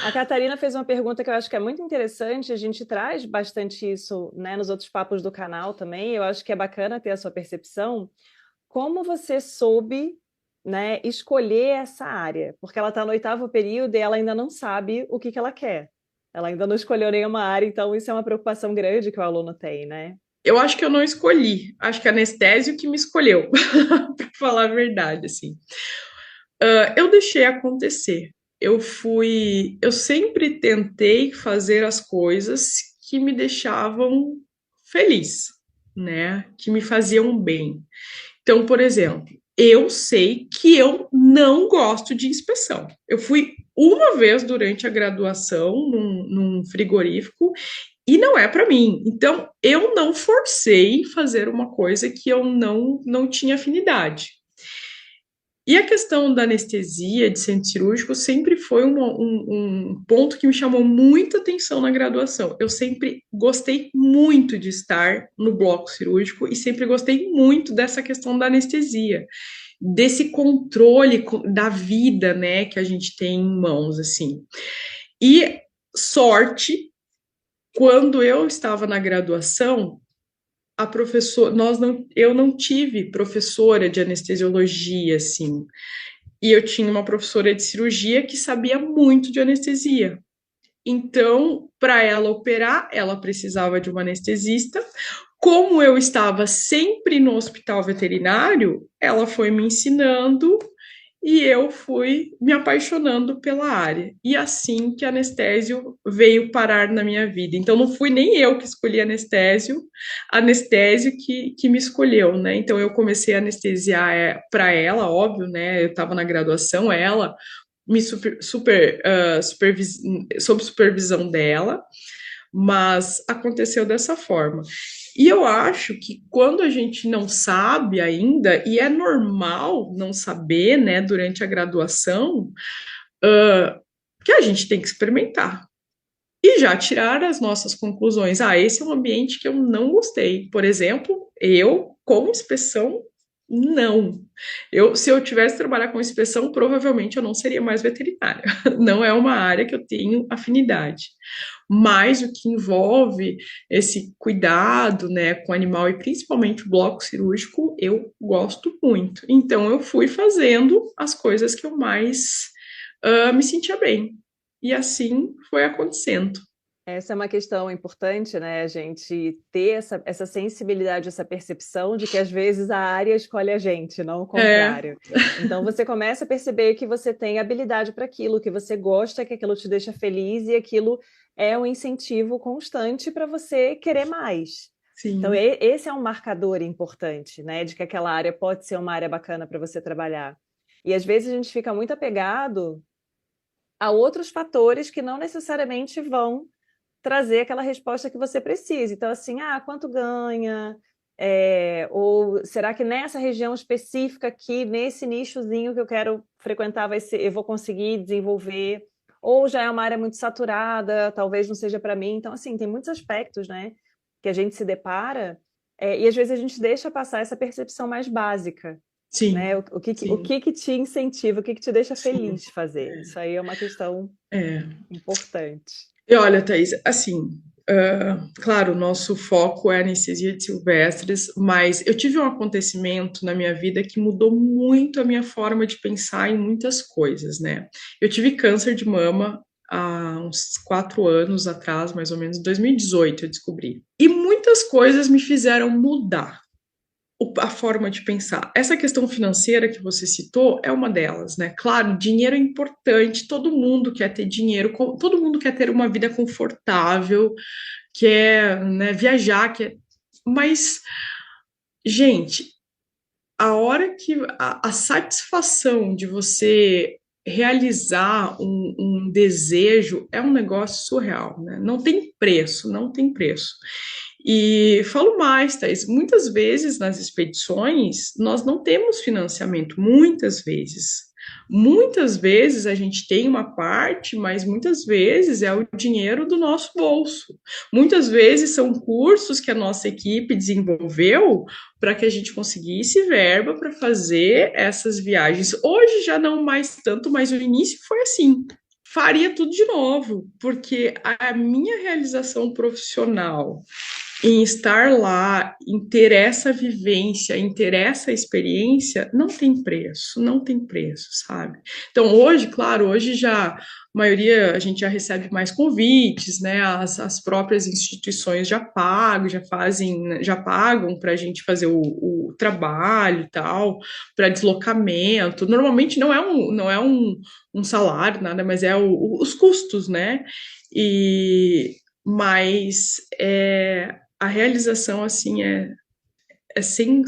A Catarina fez uma pergunta que eu acho que é muito interessante, a gente traz bastante isso, né, nos outros papos do canal também, eu acho que é bacana ter a sua percepção. Como você soube, né, escolher essa área? Porque ela está no 8º período e ela ainda não sabe o que que ela quer. Ela ainda não escolheu nenhuma área, então isso é uma preocupação grande que o aluno tem, né?
Eu acho que eu não escolhi, acho que a anestésio que me escolheu, para falar a verdade, assim. Eu deixei acontecer. Eu sempre tentei fazer as coisas que me deixavam feliz, né? Que me faziam bem. Então, por exemplo, eu sei que eu não gosto de inspeção. Eu fui uma vez durante a graduação num frigorífico e não é para mim. Então, eu não forcei fazer uma coisa que eu não tinha afinidade. E a questão da anestesia, de centro cirúrgico, sempre foi um ponto que me chamou muita atenção na graduação. Eu sempre gostei muito de estar no bloco cirúrgico e sempre gostei muito dessa questão da anestesia, desse controle da vida, né, que a gente tem em mãos, assim. E sorte, quando eu estava na graduação, a professora, eu não tive professora de anestesiologia, assim, e eu tinha uma professora de cirurgia que sabia muito de anestesia. Então, para ela operar, ela precisava de uma anestesista. Como eu estava sempre no hospital veterinário, ela foi me ensinando e eu fui me apaixonando pela área. E assim que anestésio veio parar na minha vida. Então não fui nem eu que escolhi anestésio que me escolheu, né? Então eu comecei a anestesiar para ela, óbvio, né? Eu estava na graduação, ela me sob supervisão dela, mas aconteceu dessa forma. E eu acho que quando a gente não sabe ainda, e é normal não saber, né, durante a graduação, que a gente tem que experimentar. E já tirar as nossas conclusões. Ah, esse é um ambiente que eu não gostei. Por exemplo, eu, com inspeção, não. Se eu tivesse que trabalhar com inspeção, provavelmente eu não seria mais veterinária. Não é uma área que eu tenho afinidade. Mas o que envolve esse cuidado, né, com o animal e principalmente o bloco cirúrgico, eu gosto muito. Então eu fui fazendo as coisas que eu mais me sentia bem. E assim foi acontecendo.
Essa é uma questão importante, né? A gente ter essa sensibilidade, essa percepção de que às vezes a área escolhe a gente, não o contrário. Então você começa a perceber que você tem habilidade para aquilo, que você gosta, que aquilo te deixa feliz e aquilo é um incentivo constante para você querer mais.
Sim.
Então esse é um marcador importante, né? De que aquela área pode ser uma área bacana para você trabalhar. E às vezes a gente fica muito apegado a outros fatores que não necessariamente vão trazer aquela resposta que você precisa. Então, assim, quanto ganha? Ou será que nessa região específica aqui, nesse nichozinho que eu quero frequentar, eu vou conseguir desenvolver? Ou já é uma área muito saturada, talvez não seja para mim. Então, assim, tem muitos aspectos, né, que a gente se depara, e às vezes a gente deixa passar essa percepção mais básica.
Sim,
né? O que te incentiva, o que te deixa feliz de fazer? Isso aí é uma questão importante.
E olha, Thaís, assim, claro, o nosso foco é anestesia de silvestres, mas eu tive um acontecimento na minha vida que mudou muito a minha forma de pensar em muitas coisas, né? Eu tive câncer de mama há uns 4 anos atrás, mais ou menos, em 2018 eu descobri. E muitas coisas me fizeram mudar a forma de pensar. Essa questão financeira que você citou é uma delas, né? Claro, dinheiro é importante, todo mundo quer ter dinheiro, todo mundo quer ter uma vida confortável, quer, né, viajar, mas, gente, a hora que a satisfação de você realizar um desejo é um negócio surreal, né? Não tem preço, não tem preço. E falo mais, Thaís, muitas vezes nas expedições nós não temos financiamento, muitas vezes. Muitas vezes a gente tem uma parte, mas muitas vezes é o dinheiro do nosso bolso. Muitas vezes são cursos que a nossa equipe desenvolveu para que a gente conseguisse verba para fazer essas viagens. Hoje já não mais tanto, mas o início foi assim. Faria tudo de novo, porque a minha realização profissional em estar lá, em ter essa vivência, em ter essa experiência, não tem preço, não tem preço, sabe? Então, hoje, claro, hoje já a maioria a gente já recebe mais convites, né? As próprias instituições já pagam, já fazem, já pagam para a gente fazer o trabalho e tal, para deslocamento. Normalmente não é um salário, nada, mas é os custos, né? Mas a realização assim é sem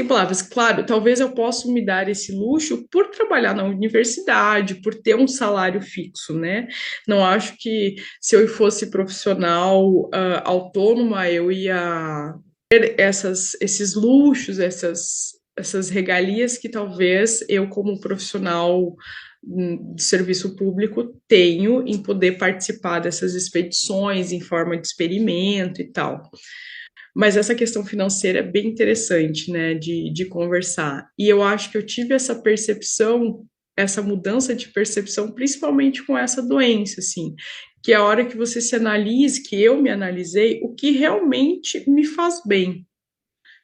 palavras. Claro, talvez eu possa me dar esse luxo por trabalhar na universidade, por ter um salário fixo, né? Não acho que se eu fosse profissional autônoma eu ia ter esses luxos, essas regalias que talvez eu, como profissional de serviço público, tenho em poder participar dessas expedições em forma de experimento e tal. Mas essa questão financeira é bem interessante, né, de conversar. E eu acho que eu tive essa percepção, essa mudança de percepção, principalmente com essa doença, assim, que é a hora que você se analise, que eu me analisei, o que realmente me faz bem.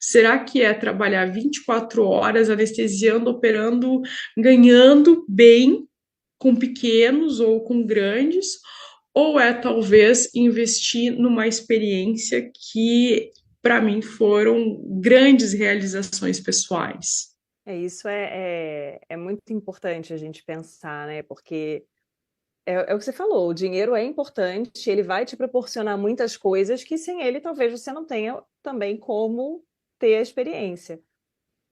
Será que é trabalhar 24 horas anestesiando, operando, ganhando bem com pequenos ou com grandes? Ou é talvez investir numa experiência que, para mim, foram grandes realizações pessoais?
Isso é muito importante a gente pensar, né? Porque é o que você falou, o dinheiro é importante, ele vai te proporcionar muitas coisas que sem ele talvez você não tenha também como ter a experiência.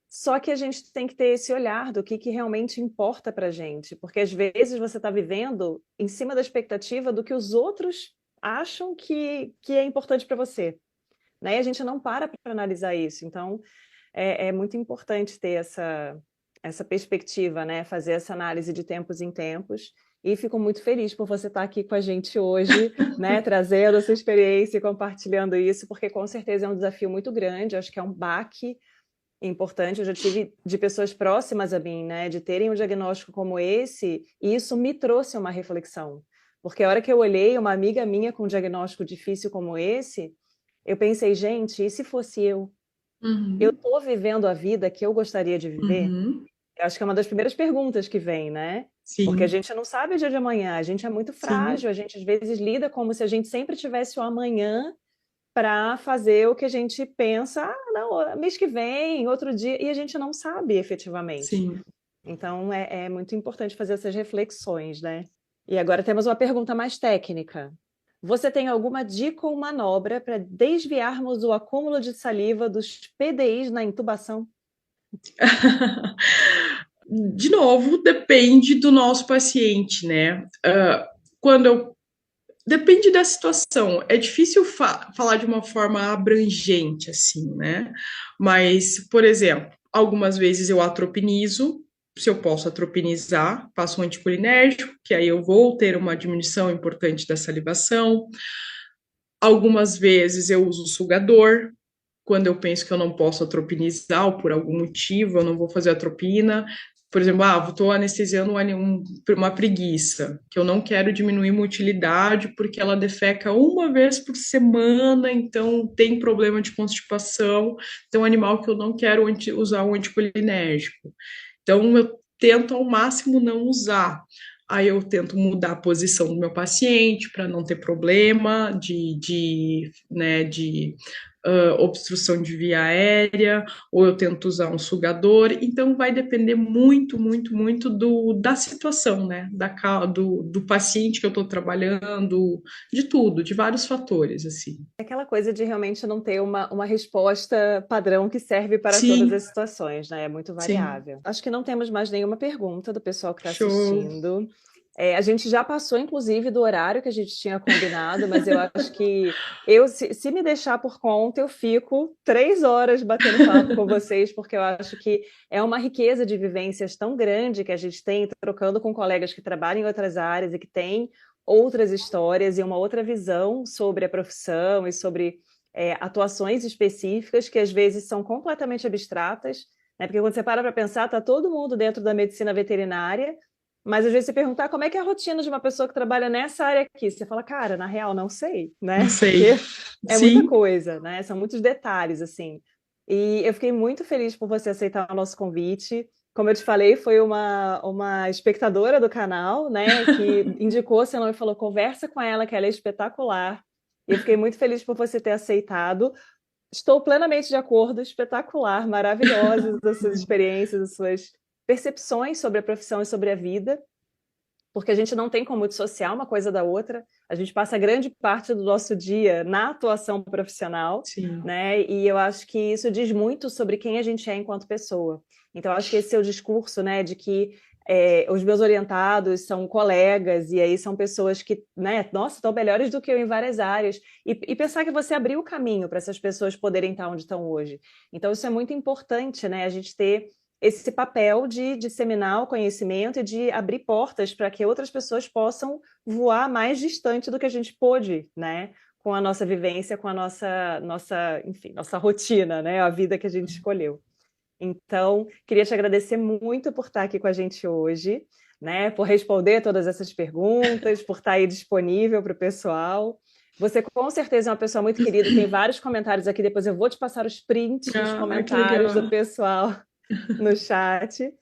Só que a gente tem que ter esse olhar do que realmente importa para gente, porque às vezes você está vivendo em cima da expectativa do que os outros acham que é importante para você, né? E a gente não para analisar isso. Então, é muito importante ter essa perspectiva, né? Fazer essa análise de tempos em tempos. E fico muito feliz por você estar aqui com a gente hoje, né? Trazendo essa experiência e compartilhando isso, porque com certeza é um desafio muito grande, acho que é um baque importante. Eu já tive de pessoas próximas a mim, né, de terem um diagnóstico como esse, e isso me trouxe uma reflexão. Porque a hora que eu olhei uma amiga minha com um diagnóstico difícil como esse, eu pensei, gente, e se fosse eu? Eu
Uhum,
estou vivendo a vida que eu gostaria de viver?
uhum,
Eu acho que é uma das primeiras perguntas que vem, né? Porque a
sim,
gente não sabe o dia de amanhã, a gente é muito
sim,
frágil, a gente às vezes lida como se a gente sempre tivesse o amanhã para fazer o que a gente pensa, não, mês que vem, outro dia, e a gente não sabe efetivamente.
sim.
Então, é muito importante fazer essas reflexões, né? E agora temos uma pergunta mais técnica. Você tem alguma dica ou manobra para desviarmos o acúmulo de saliva dos PDIs na intubação?
De novo, depende do nosso paciente, né? Quando eu Depende da situação. É difícil falar de uma forma abrangente, assim, né? Mas, por exemplo, algumas vezes eu atropinizo, se eu posso atropinizar, passo um anticolinérgico, que aí eu vou ter uma diminuição importante da salivação. Algumas vezes eu uso sugador, quando eu penso que eu não posso atropinizar ou por algum motivo eu não vou fazer atropina. Por exemplo, estou anestesiando uma preguiça, que eu não quero diminuir motilidade porque ela defeca uma vez por semana, então tem problema de constipação. Então, é um animal que eu não quero usar um anticolinérgico. Então, eu tento ao máximo não usar. Aí eu tento mudar a posição do meu paciente para não ter problema né, de obstrução de via aérea, ou eu tento usar um sugador. Então, vai depender muito, muito, muito da situação, né? Do paciente que eu estou trabalhando, de tudo, de vários fatores, assim.
É aquela coisa de realmente não ter uma resposta padrão que serve para todas
Sim,
as situações, né? É muito
sim.
variável. Acho que não temos mais nenhuma pergunta do pessoal que está
Show.
assistindo. A gente já passou, inclusive, do horário que a gente tinha combinado, mas eu acho que se me deixar por conta, eu fico 3 horas batendo papo com vocês, porque eu acho que é uma riqueza de vivências tão grande que a gente tem, trocando com colegas que trabalham em outras áreas e que têm outras histórias e uma outra visão sobre a profissão e sobre atuações específicas que às vezes são completamente abstratas, né? Porque quando você para pensar, está todo mundo dentro da medicina veterinária, mas às vezes você perguntar como é que é a rotina de uma pessoa que trabalha nessa área aqui, você fala, cara, na real, não sei,
Não
né?
sei.
Porque é muita
Sim.
coisa, né? São muitos detalhes, assim. E eu fiquei muito feliz por você aceitar o nosso convite. Como eu te falei, foi uma espectadora do canal, né, que indicou seu nome e falou, conversa com ela, que ela é espetacular. E eu fiquei muito feliz por você ter aceitado. Estou plenamente de acordo, espetacular, maravilhosas as suas experiências, as suas percepções sobre a profissão e sobre a vida, porque a gente não tem como dissociar uma coisa da outra, a gente passa grande parte do nosso dia na atuação profissional,
Sim.
né? E eu acho que isso diz muito sobre quem a gente é enquanto pessoa. Então, eu acho que esse seu discurso, né, de que os meus orientados são colegas, e aí são pessoas que, né, nossa, estão melhores do que eu em várias áreas, e pensar que você abriu o caminho para essas pessoas poderem estar onde estão hoje. Então, isso é muito importante, né, a gente ter esse papel de disseminar o conhecimento e de abrir portas para que outras pessoas possam voar mais distante do que a gente pôde, né? Com a nossa vivência, com a enfim, nossa rotina, né? A vida que a gente escolheu. Então, queria te agradecer muito por estar aqui com a gente hoje, né? Por responder todas essas perguntas, por estar aí disponível para o pessoal. Você com certeza é uma pessoa muito querida, tem vários comentários aqui, depois eu vou te passar os prints dos
Ah, que
comentários do
legal.
pessoal no chat.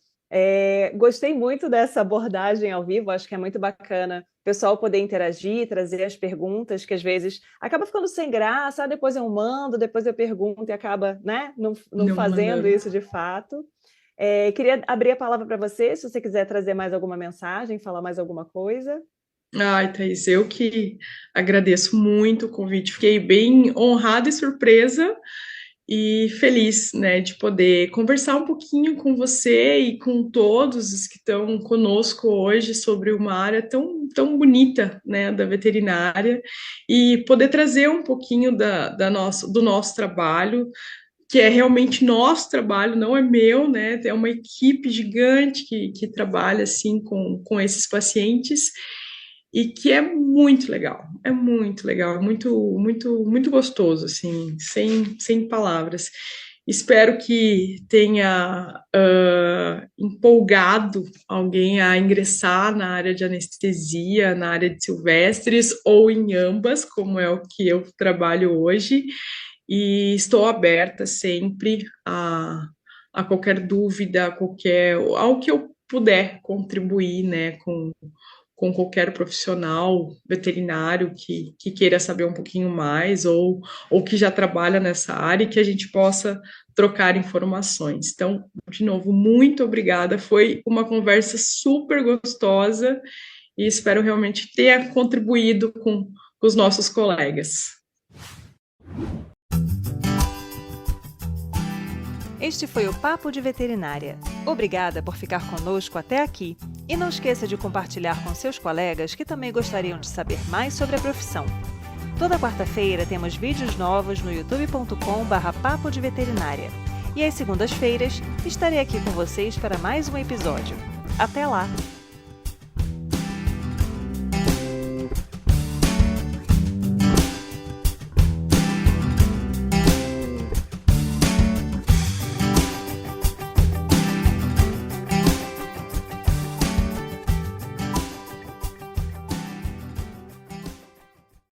Gostei muito dessa abordagem ao vivo, acho que é muito bacana o pessoal poder interagir, trazer as perguntas, que às vezes acaba ficando sem graça, depois eu mando, depois eu pergunto e acaba, né, não
Não
fazendo
mandando.
isso de fato. Queria abrir a palavra para você, se você quiser trazer mais alguma mensagem, falar mais alguma coisa.
Ai, Thaís, eu que agradeço muito o convite. Fiquei bem honrada e surpresa e feliz, né, de poder conversar um pouquinho com você e com todos os que estão conosco hoje sobre uma área tão bonita, né, da veterinária e poder trazer um pouquinho do nosso trabalho, que é realmente nosso trabalho, não é meu, né? É uma equipe gigante que trabalha assim com esses pacientes e que é muito legal, muito gostoso, assim, sem palavras. Espero que tenha empolgado alguém a ingressar na área de anestesia, na área de silvestres ou em ambas, como é o que eu trabalho hoje, e estou aberta sempre a qualquer dúvida, ao que eu puder contribuir, né, com qualquer profissional veterinário que queira saber um pouquinho mais ou que já trabalha nessa área e que a gente possa trocar informações. Então, de novo, muito obrigada. Foi uma conversa super gostosa e espero realmente ter contribuído com os nossos colegas.
Este foi o Papo de Veterinária. Obrigada por ficar conosco até aqui. E não esqueça de compartilhar com seus colegas que também gostariam de saber mais sobre a profissão. Toda quarta-feira temos vídeos novos no youtube.com/papo de veterinária. E às segundas-feiras estarei aqui com vocês para mais um episódio. Até lá!